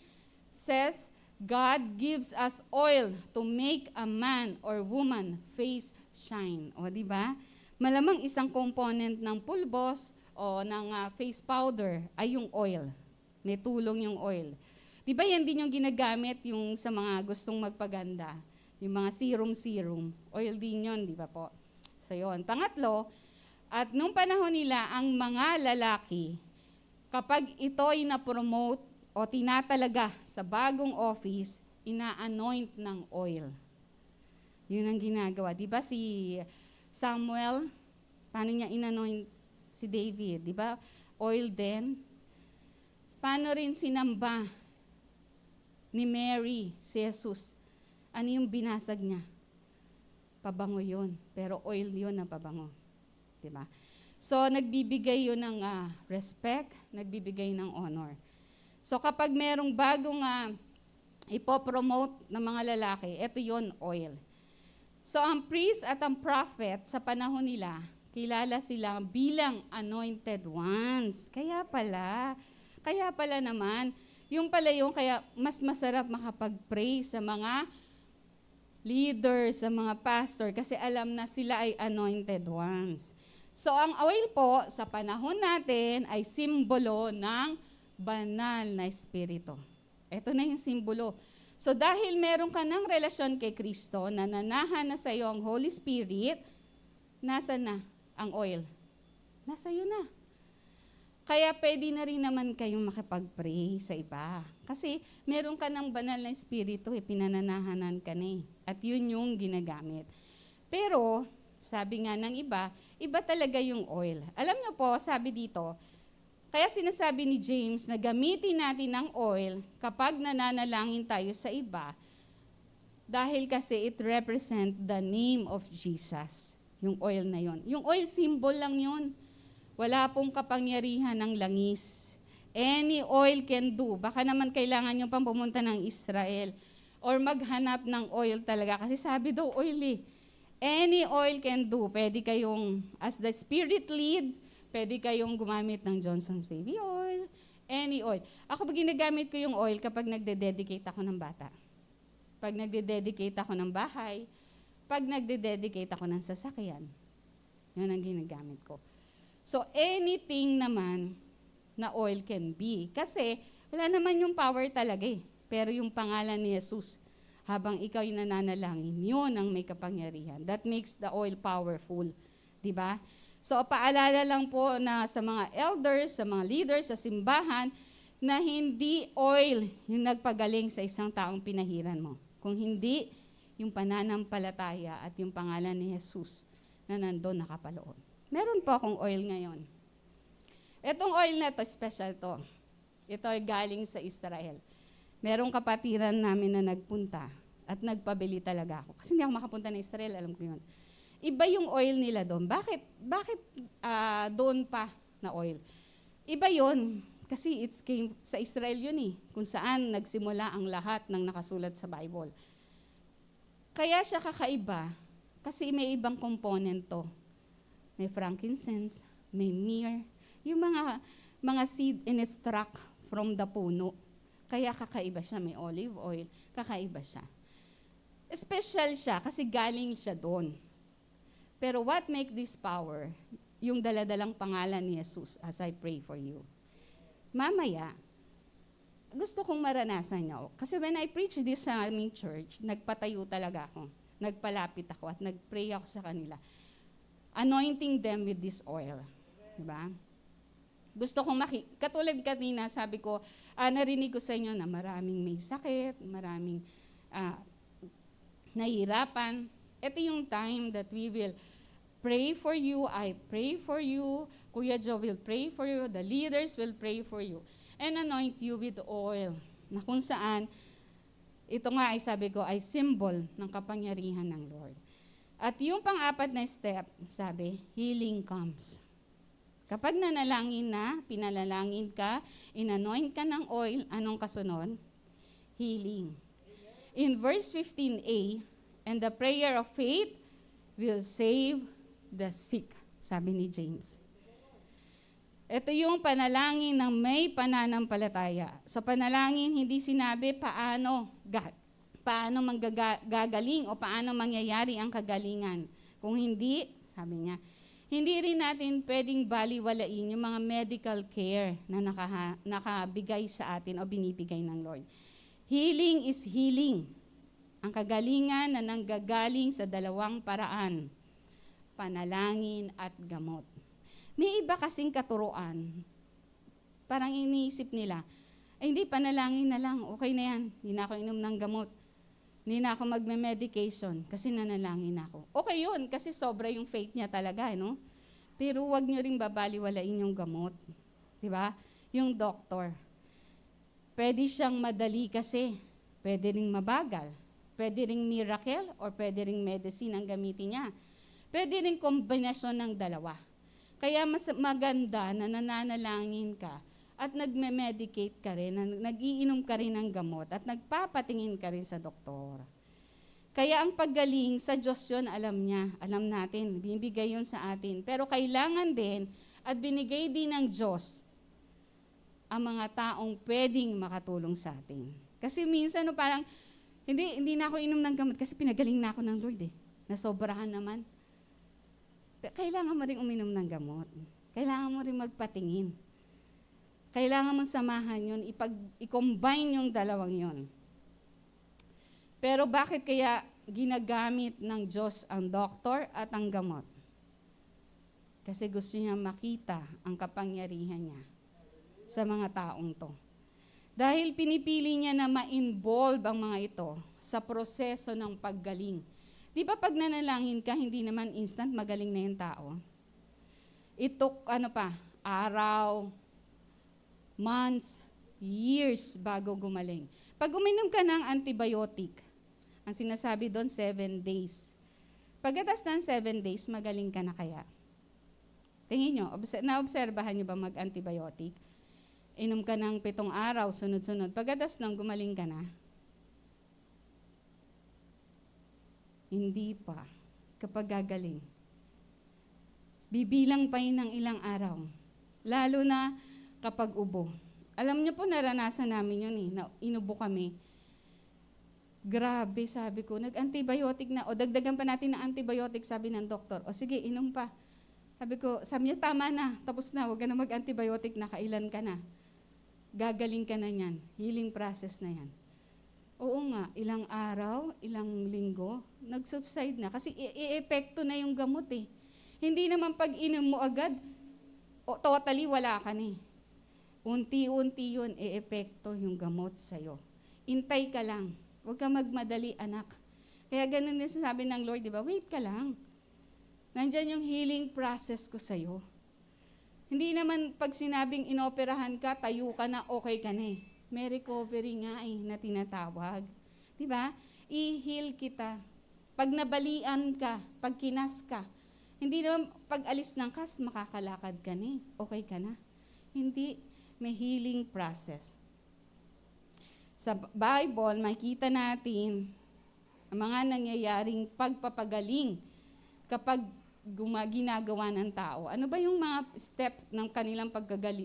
says, God gives us oil to make a man or woman face shine. O, di ba? Malamang isang component ng pulbos o ng face powder ay yung oil. May tulong yung oil. Di ba yan din yung ginagamit yung sa mga gustong magpaganda? Yung mga serum. Oil din yun, di ba po? So yun. Pangatlo, at nung panahon nila, ang mga lalaki, kapag ito'y na-promote o tinatalaga sa bagong office, ina-anoint ng oil. Yun ang ginagawa. Di ba si Samuel, paano niya in-anoint si David? Di ba? Oil din. Paano rin sinamba ni Mary si Jesus? Ano yung binasag niya? Pabango yun. Pero oil yun na pabango. Di ba? So, nagbibigay yun ng respect, nagbibigay ng honor. So kapag merong bagong ipopromote ng mga lalaki, ito yon oil. So ang priest at ang prophet sa panahon nila, kilala sila bilang anointed ones. Kaya pala naman, yung pala yung kaya mas masarap makapag-pray sa mga leaders, sa mga pastor, kasi alam na sila ay anointed ones. So ang oil po sa panahon natin ay simbolo ng banal na espiritu. Ito na yung simbolo. So dahil meron ka ng relasyon kay Kristo, nananahan na sa iyo ang Holy Spirit, nasa na ang oil? Nasa iyo na. Kaya pwede na rin naman kayong makipag-pray sa iba. Kasi meron ka ng banal na espiritu, pinananahanan ka na . At yun yung ginagamit. Pero, sabi nga ng iba talaga yung oil. Alam niyo po, sabi dito, kaya sinasabi ni James na gamitin natin ang oil kapag nananalangin tayo sa iba dahil kasi it represent the name of Jesus, yung oil na yon. Yung oil symbol lang yon. Wala pong kapangyarihan ng langis. Any oil can do. Baka naman kailangan nyo pang pumunta ng Israel or maghanap ng oil talaga kasi sabi daw oil . Any oil can do. Pwede kayong, as the Spirit lead, pwede kayong gumamit ng Johnson's Baby Oil, any oil. Ako ginagamit ko yung oil kapag nagde-dedicate ako ng bata. Pag nagde-dedicate ako ng bahay, pag nagde-dedicate ako ng sasakyan. Yun ang ginagamit ko. So anything naman na oil can be. Kasi wala naman yung power talaga . Pero yung pangalan ni Jesus, habang ikaw yung nananalangin, yun ang may kapangyarihan. That makes the oil powerful. Diba? So paalala lang po na sa mga elders, sa mga leaders, sa simbahan, na hindi oil yung nagpagaling sa isang taong pinahiran mo. Kung hindi, yung pananampalataya at yung pangalan ni Jesus na nandun nakapaloob. Meron po akong oil ngayon. Itong oil na to, special to. Ito ay galing sa Israel. Merong kapatiran namin na nagpunta at nagpabili talaga ako. Kasi hindi ako makapunta ng Israel, alam ko yun. Iba yung oil nila doon. Bakit doon pa na oil? Iba yun. Kasi it came sa Israel yun eh. Kung saan nagsimula ang lahat ng nakasulat sa Bible. Kaya siya kakaiba kasi may ibang component to. May frankincense, may myrrh, yung mga seed in-extract from the puno. Kaya kakaiba siya, may olive oil, kakaiba siya. Special siya kasi galing siya doon. Pero what make this power? Yung daladalang pangalan ni Jesus as I pray for you. Mamaya, gusto kong maranasan niyo. Kasi when I preach this sa aming church, nagpatayo talaga ako. Nagpalapit ako at nagpray ako sa kanila. Anointing them with this oil. Diba? Gusto kong katulad kanina, sabi ko, narinig ko sa inyo na maraming may sakit, maraming nahihirapan. Ito yung time that we will pray for you, I pray for you, Kuya Joe will pray for you, the leaders will pray for you, and anoint you with oil, na kung saan, ito nga ay sabi ko, ay symbol ng kapangyarihan ng Lord. At yung pang-apat na step, sabi, healing comes. Kapag nanalangin na, pinalalangin ka, inanoint ka ng oil, anong kasunod? Healing. In verse 15a, and the prayer of faith will save the sick, sabi ni James. Ito yung panalangin ng may pananampalataya. Sa panalangin, hindi sinabi paano manggagaling o paano mangyayari ang kagalingan. Kung hindi, sabi niya, hindi rin natin pwedeng baliwalain yung mga medical care na nakabigay sa atin o binibigay ng Lord. Healing is healing. Ang kagalingan na nanggagaling sa dalawang paraan, panalangin at gamot. May iba kasing katuruan. Parang iniisip nila, ay hindi, panalangin na lang, okay na yan. Hindi na ako inom ng gamot. Hindi na ako magme-medication kasi nanalangin ako. Okay yun, kasi sobra yung faith niya talaga, no? Pero huwag nyo rin babaliwalain yung gamot. Di ba? Yung doktor. Pwede siyang madali kasi. Pwede ring mabagal. Pwede ring miracle or pwede ring medicine ang gamitin niya. Pwede ring kombinasyon ng dalawa. Kaya mas maganda na nananalangin ka at nagme-medicate ka rin, nag-iinom ka rin ng gamot at nagpapatingin ka rin sa doktor. Kaya ang paggaling sa Diyos yun, alam niya, alam natin, binibigay yun sa atin. Pero kailangan din at binigay din ng Diyos ang mga taong pwedeng makatulong sa atin. Kasi minsan parang, hindi na ako inom ng gamot kasi pinagaling na ako ng Lord eh. Nasobrahan naman. Kailangan mo rin uminom ng gamot. Kailangan mo rin magpatingin. Kailangan mo samahan yun, i-combine yung dalawang yun. Pero bakit kaya ginagamit ng Diyos ang doktor at ang gamot? Kasi gusto niya makita ang kapangyarihan niya sa mga taong to. Dahil pinipili niya na ma-involve ang mga ito sa proseso ng paggaling. Di ba pag nanalangin ka, hindi naman instant magaling na yung tao? It took, araw, months, years bago gumaling. Pag uminom ka ng antibiotic, ang sinasabi doon, 7 days. Pagkatas ng 7 days, magaling ka na kaya? Tingin nyo, naobserbahan nyo ba mag-antibiotic? Inom ka ng 7 araw, sunod-sunod. Pagkatas nang gumaling ka na? Hindi pa. Kapag gagaling. Bibilang pa yun ng ilang araw. Lalo na kapag ubo. Alam niyo po, naranasan namin yun eh. Inubo kami. Grabe, sabi ko. Nag-antibiotic na. O dagdagan pa natin ng antibiotic, sabi ng doktor. O sige, inom pa. Sabi niya, tama na. Tapos na, huwag ka na mag-antibiotic na. Kailan ka na. Gagaling ka na yan. Healing process na yan. Oo nga, ilang araw, ilang linggo, nag-subside na. Kasi i-epekto na yung gamot eh. Hindi naman pag inom mo agad, totally wala ka na eh. Unti-unti yun, e-epekto yung gamot sa'yo. Intay ka lang. Huwag ka magmadali, anak. Kaya ganun din sabi ng Lord, di ba? Wait ka lang. Nandyan yung healing process ko sa'yo. Hindi naman pag sinabing inoperahan ka, tayo ka na, okay ka na eh. May recovery nga eh, na tinatawag. Di ba? I-heal kita. Pag nabalian ka, pag kinas ka, hindi naman pag alis ng kas, makakalakad ka na eh. Okay ka na. Hindi. May healing process. Sa Bible, makita natin ang mga nangyayaring pagpapagaling kapag ginagawa ng tao. Ano ba yung mga step ng kanilang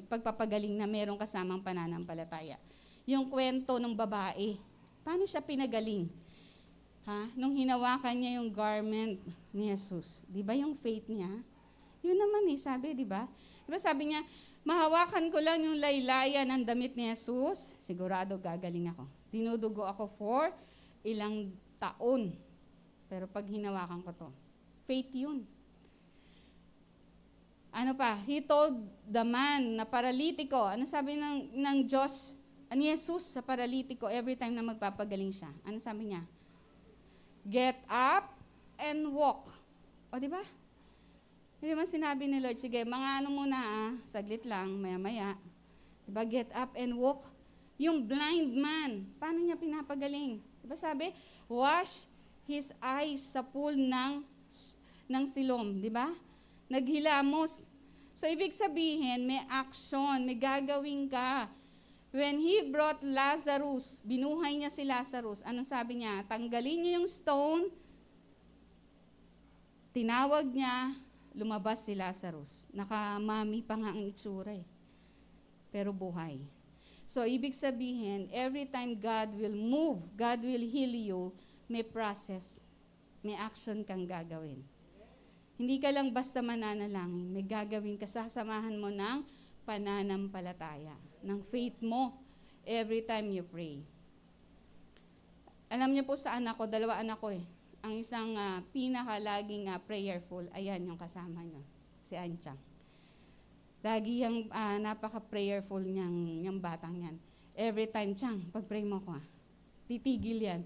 pagpapagaling na merong kasamang pananampalataya? Yung kwento ng babae. Paano siya pinagaling? Nung hinawakan niya yung garment ni Jesus. Di ba yung faith niya? Yun naman sabi, di ba? Di ba sabi niya, mahawakan ko lang yung laylayan ng damit ni Jesus, sigurado gagaling ako. Dinudugo ako for ilang taon. Pero pag hinawakan ko to, faith yun. Ano pa? He told the man na paralitiko. Ano sabi ng Diyos, ni Jesus sa paralitiko every time na magpapagaling siya? Ano sabi niya? Get up and walk. O, di ba? Hindi man sinabi ni Lord, sige, mga ano muna saglit lang, maya-maya. Di ba? Get up and walk. Yung blind man, paano niya pinapagaling? Di ba sabi? Wash his eyes sa pool ng Siloam. Di ba? Naghilamos. So, ibig sabihin, may action, may gagawin ka. When he brought Lazarus, binuhay niya si Lazarus, anong sabi niya? Tanggalin niyo yung stone, tinawag niya, lumabas si Lazarus. Nakamami pa nga ang itsura pero buhay. So, ibig sabihin, every time God will move, God will heal you, may process, may action kang gagawin. Hindi ka lang basta mananalangin, may gagawin ka, sasamahan mo ng pananampalataya, ng faith mo, every time you pray. Alam niyo po sa anak ko, 2 anak ko Ang isang pinakalaging prayerful, ayan yung kasama niya, si Anchang. Lagi yung napaka-prayerful niyang batang yan. Every time, Chang, pag-pray mo ko titigil yan.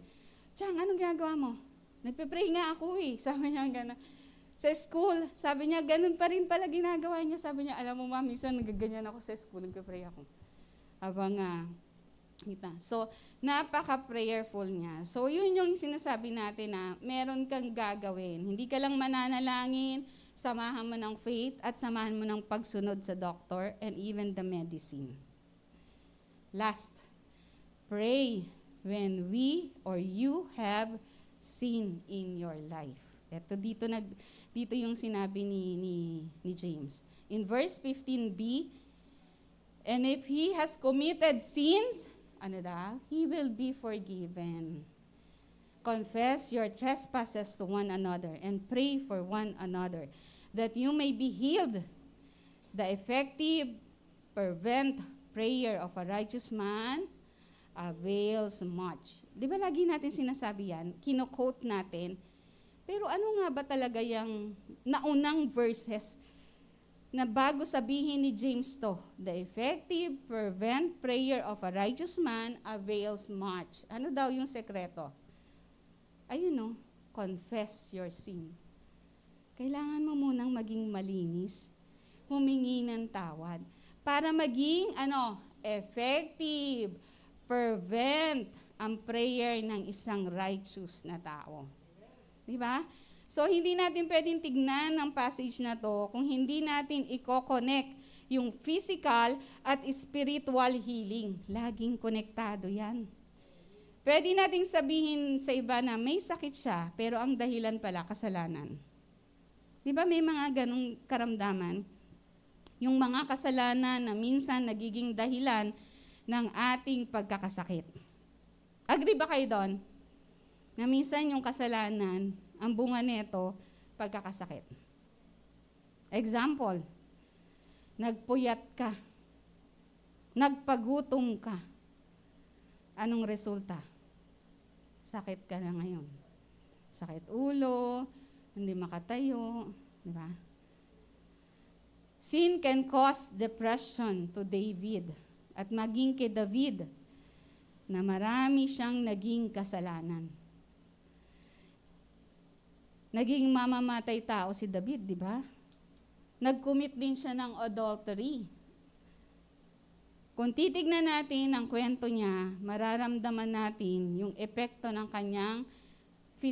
Chang, anong ginagawa mo? Nagpe-pray nga ako Sabi niya gano'n. Sa school, sabi niya, ganun pa rin pala ginagawa niya. Sabi niya, alam mo ma, minsan nagaganyan ako sa school, nagpe-pray ako. Habang kita. So, napaka-prayerful niya. So, yun yung sinasabi natin na meron kang gagawin. Hindi ka lang mananalangin, samahan mo ng faith at samahan mo ng pagsunod sa doctor and even the medicine. Last, pray when we or you have sin in your life. Dito yung sinabi ni James. In verse 15b, and if he has committed sins, he will be forgiven. Confess your trespasses to one another and pray for one another, that you may be healed. The effective, fervent prayer of a righteous man avails much. Di ba lagi natin sinasabi yan? Kino-quote natin. Pero ano nga ba talaga yung naunang verses na bago sabihin ni James to? The effective, fervent prayer of a righteous man avails much. Ano daw yung sekreto? Ayun confess your sin. Kailangan mo munang maging malinis, humingi ng tawad, para maging effective, fervent ang prayer ng isang righteous na tao. Diba? So, hindi natin pwedeng tignan ang passage na to kung hindi natin i-connect yung physical at spiritual healing. Laging konektado yan. Pwede nating sabihin sa iba na may sakit siya, pero ang dahilan pala, kasalanan. Diba may mga ganong karamdaman? Yung mga kasalanan na minsan nagiging dahilan ng ating pagkakasakit. Agree ba kayo doon? Na minsan yung kasalanan, ang bunga nito, pagkakasakit. Example, nagpuyat ka, nagpagutom ka. Anong resulta? Sakit ka na ngayon. Sakit ulo, hindi makatayo, di ba? Sin can cause depression to David at maging kay David na marami siyang naging kasalanan. Naging mamamatay tao si David, di ba? Nag-commit din siya ng adultery. Kung titignan natin ang kwento niya, mararamdaman natin yung epekto ng kanyang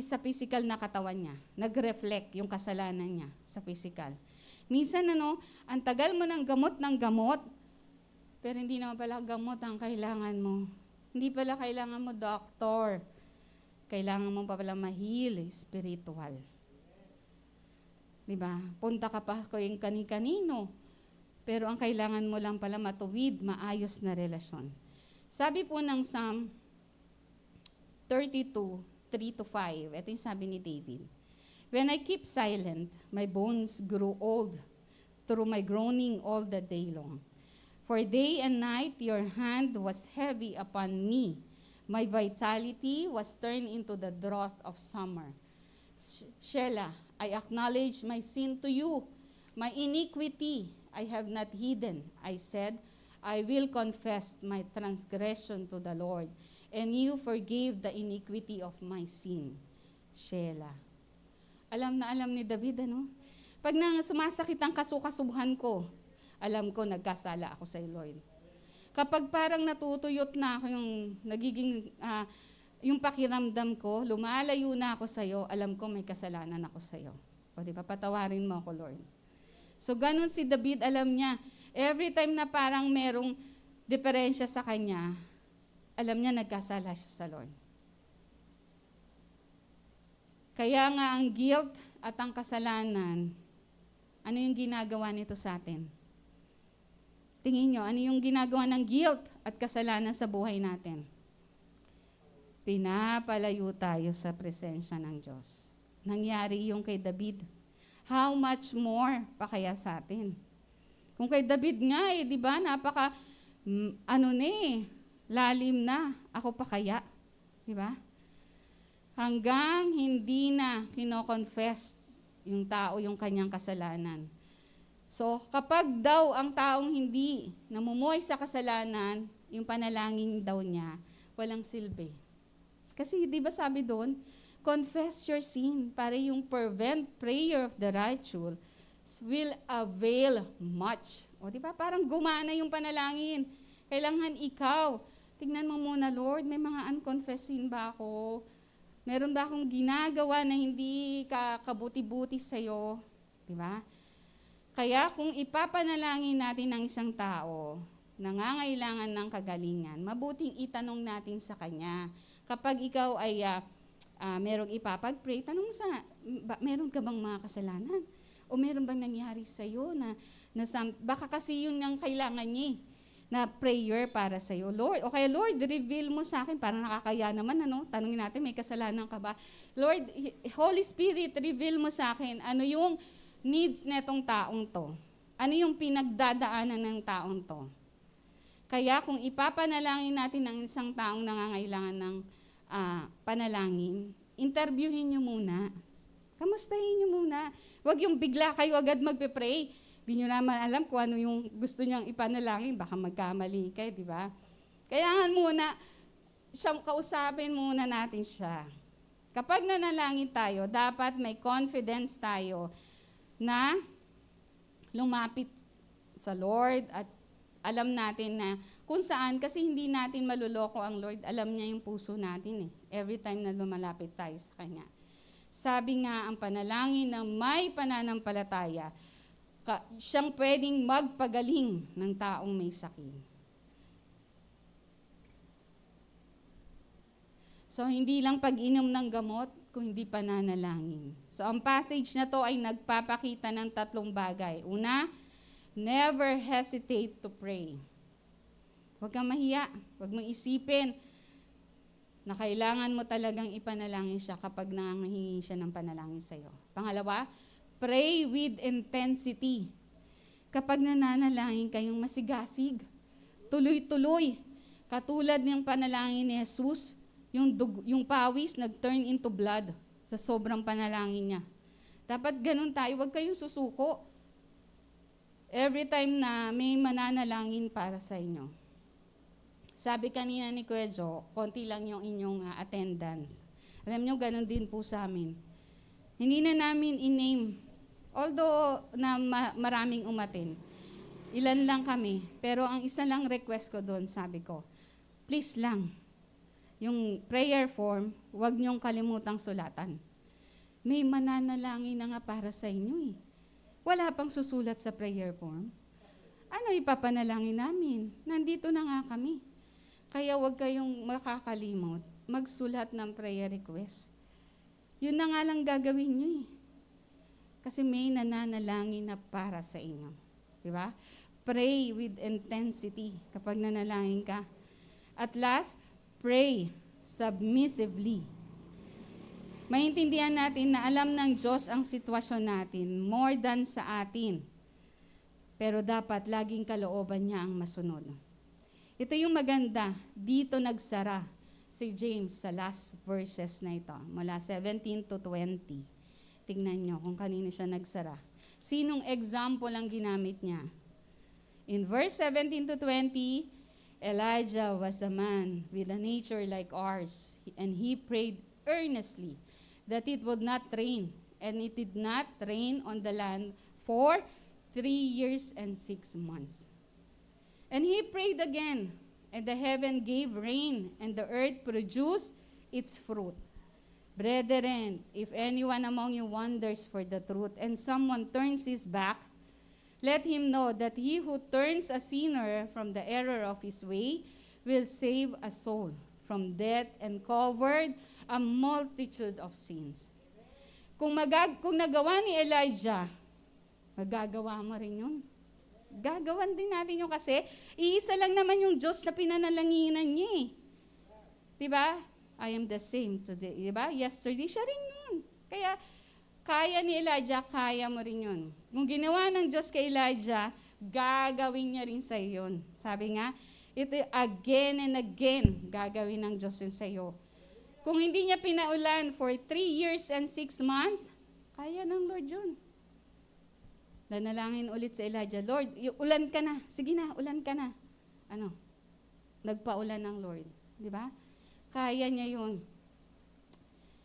sa physical na katawan niya. Nag-reflect yung kasalanan niya sa physical. Minsan, ang tagal mo ng gamot, pero hindi naman pala gamot ang kailangan mo. Hindi pala kailangan mo doktor. Kailangan mo pa pala ma-heal spiritual. Diba? Punta ka pa kayong kani-kanino. Pero ang kailangan mo lang pala matuwid, maayos na relasyon. Sabi po ng Psalm 32, 3-5, ito yung sabi ni David. When I keep silent, my bones grew old through my groaning all the day long. For day and night your hand was heavy upon me. My vitality was turned into the drought of summer. Shelah, I acknowledge my sin to you. My iniquity I have not hidden. I said, I will confess my transgression to the Lord, and you forgave the iniquity of my sin. Shelah. Alam na alam ni David, Pag sumasakit ang kasukasuhan ko, alam ko nagkasala ako sa Lord. Kapag parang natutuyot na ako yung nagiging, yung pakiramdam ko, lumalayo na ako sa'yo, alam ko may kasalanan ako sa'yo. O di ba, patawarin mo ako, Lord. So, ganun si David, alam niya, every time na parang merong diferensya sa kanya, alam niya nagkasala siya sa Lord. Kaya nga ang guilt at ang kasalanan, ano yung ginagawa nito sa atin? Tingin nyo, ano yung ginagawa ng guilt at kasalanan sa buhay natin? Pinapalayo tayo sa presensya ng Diyos. Nangyari yung kay David. How much more pa kaya sa atin? Kung kay David nga di ba, napaka, lalim na, ako pa kaya? Di ba? Hanggang hindi na kino-confess yung tao yung kanyang kasalanan. So, kapag daw ang taong hindi namumuhay sa kasalanan, yung panalangin daw niya, walang silbi. Kasi di ba sabi doon, confess your sin para yung fervent prayer of the righteous will avail much. O di ba? Parang gumana yung panalangin. Kailangan ikaw, tingnan mo muna, Lord, may mga unconfessed sin ba ako? Meron ba akong ginagawa na hindi kabuti-buti sa'yo? Di ba? Kaya kung ipapanalangin natin ng isang tao, nangangailangan ng kagalingan, mabuting itanong natin sa kanya. Kapag ikaw ay merong ipapag-pray, tanong meron ka bang mga kasalanan? O meron bang nangyari sa'yo baka kasi yun ang kailangan niya na prayer para sa'yo. Lord, o kaya Lord, reveal mo sa akin, parang nakakaya naman, tanongin natin, may kasalanan ka ba? Lord, Holy Spirit, reveal mo sa akin, ano yung needs netong taong to? Ano yung pinagdadaanan ng taong to? Kaya kung ipapanalangin natin ng isang taong nangangailangan ng panalangin, interviewin nyo muna. Kamustahin nyo muna. Huwag yung bigla kayo agad magpe-pray. Di nyo naman alam kung ano yung gusto niyang ipanalangin. Baka magkamali kayo, di ba? Kaya muna, kausapin muna natin siya. Kapag nanalangin tayo, dapat may confidence tayo na lumapit sa Lord at alam natin na kung saan, kasi hindi natin maluloko ang Lord, alam niya yung puso natin every time na lumalapit tayo sa Kanya. Sabi nga, ang panalangin ng may pananampalataya, siyang pwedeng magpagaling ng taong may sakit. So, hindi lang pag-inom ng gamot, kung hindi pananalangin. So, ang passage na to ay nagpapakita ng tatlong bagay. Una, never hesitate to pray. Huwag kang mahiya. Huwag mong isipin na kailangan mo talagang ipanalangin siya kapag nangangahingi siya ng panalangin sa'yo. Pangalawa, pray with intensity. Kapag nananalangin kayong masigasig, tuloy-tuloy, katulad ng panalangin ni Jesus, yung pawis nag-turn into blood sa sobrang panalangin niya. Dapat ganun tayo, huwag kayong susuko. every time na may mananalangin para sa inyo. Sabi kanina ni Kuya Jo, konti lang yung inyong attendance. Alam nyo, ganun din po sa amin. Hindi na namin in-name, although na maraming umatin. Ilan lang kami. Pero ang isa lang request ko doon, sabi ko, please lang, yung prayer form, huwag niyong kalimutang sulatan. May mananalangin na nga para sa inyo eh. Wala pang susulat sa prayer form. Ano ipapanalangin namin? Nandito na nga kami. Kaya huwag kayong makakalimot, magsulat ng prayer request. Yun na nga lang gagawin nyo eh. Kasi may nananalangin na para sa inyo. Di ba? Pray with intensity kapag nanalangin ka. At last, pray submissively. Maintindihan natin na alam ng Diyos ang sitwasyon natin more than sa atin. Pero dapat laging kalooban niya ang masunod. Ito yung maganda. Dito nagsara si James sa last verses na ito. Mula 17 to 20. Tingnan nyo kung kanino siya nagsara. Sinong example ang ginamit niya? In verse 17 to 20, Elijah was a man with a nature like ours, and he prayed earnestly that it would not rain, and it did not rain on the land for 3 years and 6 months. And he prayed again, and the heaven gave rain, and the earth produced its fruit. Brethren, if anyone among you wonders for the truth, and someone turns his back, let him know that he who turns a sinner from the error of his way will save a soul from death and covered a multitude of sins. Kung nagawa ni Elijah, magagawa mo rin yun. Gagawan din natin yun kasi iisa lang naman yung Diyos na pinanalanginan niya eh. Diba? I am the same today. Diba? Yesterday, siya rin yun. Kaya, kaya ni Elijah, kaya mo rin yun. Kung ginawa ng Diyos kay Elijah, gagawin niya rin sa yun. Sabi nga, ito again and again, gagawin ng Diyos yun sa iyo. Kung hindi niya pinaulan for 3 years and 6 months, kaya ng Lord yun. Nanalangin ulit sa Elijah, Lord, ulan ka na. Sige na, ulan ka na. Ano? Nagpaulan ng Lord. Di ba? Kaya niya yun.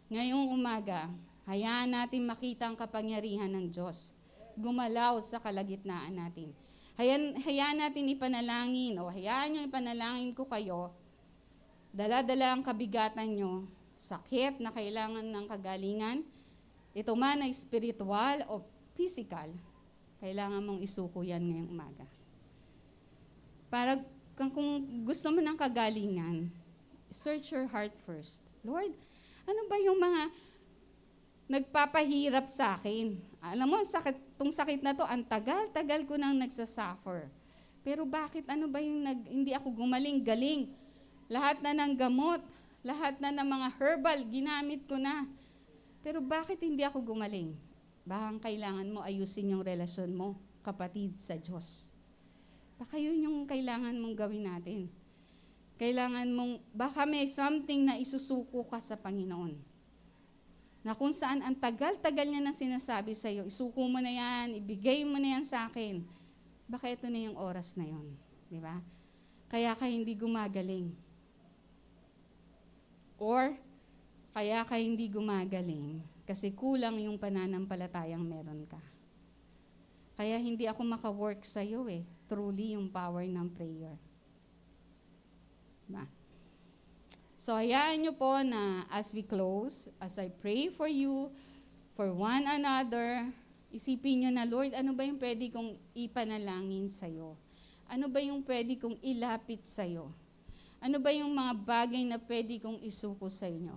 Ngayong umaga, hayaan natin makita ang kapangyarihan ng Diyos. Gumalaw sa kalagitnaan natin. Hayaan natin ipanalangin o hayaan nyo ipanalangin ko kayo. Dala-dala ang kabigatan nyo, sakit na kailangan ng kagalingan, ito man ay spiritual o physical, kailangan mong isuko yan ngayong umaga. Para kung gusto mo ng kagalingan, search your heart first. Lord, ano ba yung mga nagpapahirap sa akin? Alam mo, tong sakit na to, ang tagal-tagal ko nang nagsasuffer. Pero bakit ano ba yung hindi ako gumaling-galing? Lahat na ng gamot, lahat na ng mga herbal, ginamit ko na. Pero bakit hindi ako gumaling? Baka kailangan mo ayusin yung relasyon mo, kapatid, sa Diyos. Baka yun yung kailangan mong gawin natin. Kailangan mong, baka may something na isusuko ka sa Panginoon. Na kung saan ang tagal-tagal niya na sinasabi sa iyo, isuko mo na yan, ibigay mo na yan sa akin. Baka ito na yung oras na yon, di ba? Kaya ka hindi gumagaling. Or, kaya ka hindi gumagaling kasi kulang yung pananampalatayang meron ka. Kaya hindi ako maka-work sa iyo truly yung power ng prayer. Diba? So, hayaan nyo po na as we close, as I pray for you, for one another, isipin nyo na, Lord, ano ba yung pwede kong ipanalangin sa'yo? Ano ba yung pwede kong ilapit sa'yo? Ano ba yung mga bagay na pwede kong isuko sa inyo?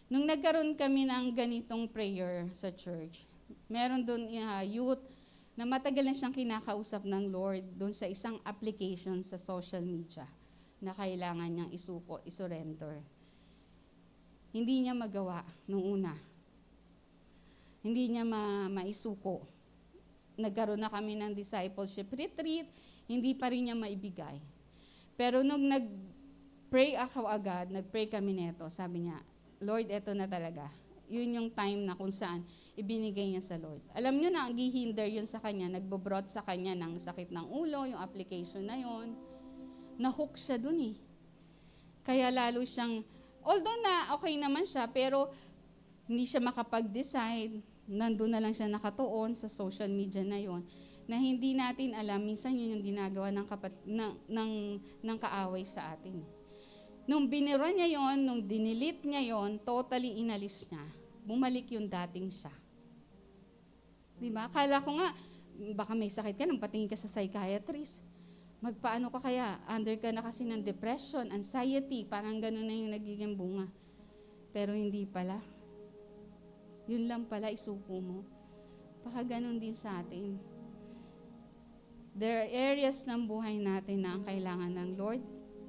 Nung nagkaroon kami ng ganitong prayer sa church, meron doon youth na matagal na siyang kinakausap ng Lord doon sa isang application sa social media na kailangan niyang isuko, isurrender. Hindi niya magawa nung una. Hindi niya maisuko. Nagkaroon na kami ng discipleship retreat, hindi pa rin niya maibigay. Pero nung nag-pray ako agad, nag-pray kami neto, sabi niya, Lord, eto na talaga. yun yung time na kung saan ibinigay niya sa Lord. Alam nyo na, ang gihinder yun sa kanya, nagbo-brought sa kanya ng sakit ng ulo, yung application na yun. Na-hook siya dun eh. Kaya lalo siyang, although na okay naman siya, pero hindi siya makapag-decide, nandun na lang siya nakatuon sa social media na yon, na hindi natin alam, minsan yun yung ginagawa ng kaaway sa atin. Nung biniro niya yon, nung dinilit niya yon, totally inalis niya. Bumalik yung dating siya. Diba? Akala ko nga, baka may sakit ka, nung patingin ka sa psychiatrist. Magpaano ka kaya? Under ka na kasi ng depression, anxiety, parang ganun na yung nagiging bunga. Pero hindi pala. Yun lang pala, isuko mo. Baka ganun din sa atin. There are areas ng buhay natin na ang kailangan ng Lord,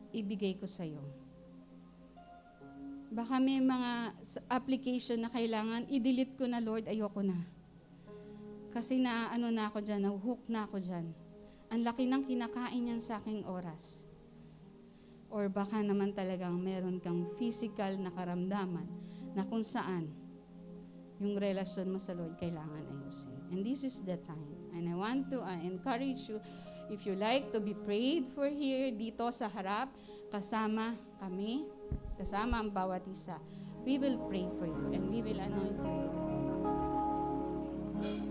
ibigay ko sa'yo. Baka may mga application na kailangan, i-delete ko na, Lord, ayoko na. Kasi naano na ako dyan, nahuhook na ako dyan. Ang laki ng kinakain yan sa aking oras. Or baka naman talagang meron kang physical na karamdaman na kung saan yung relasyon mo sa Lord kailangan ayusin. And this is the time. And I want to encourage you, if you like to be prayed for here, dito sa harap, kasama kami, kasama ang bawat isa, we will pray for you and we will anoint you with oil.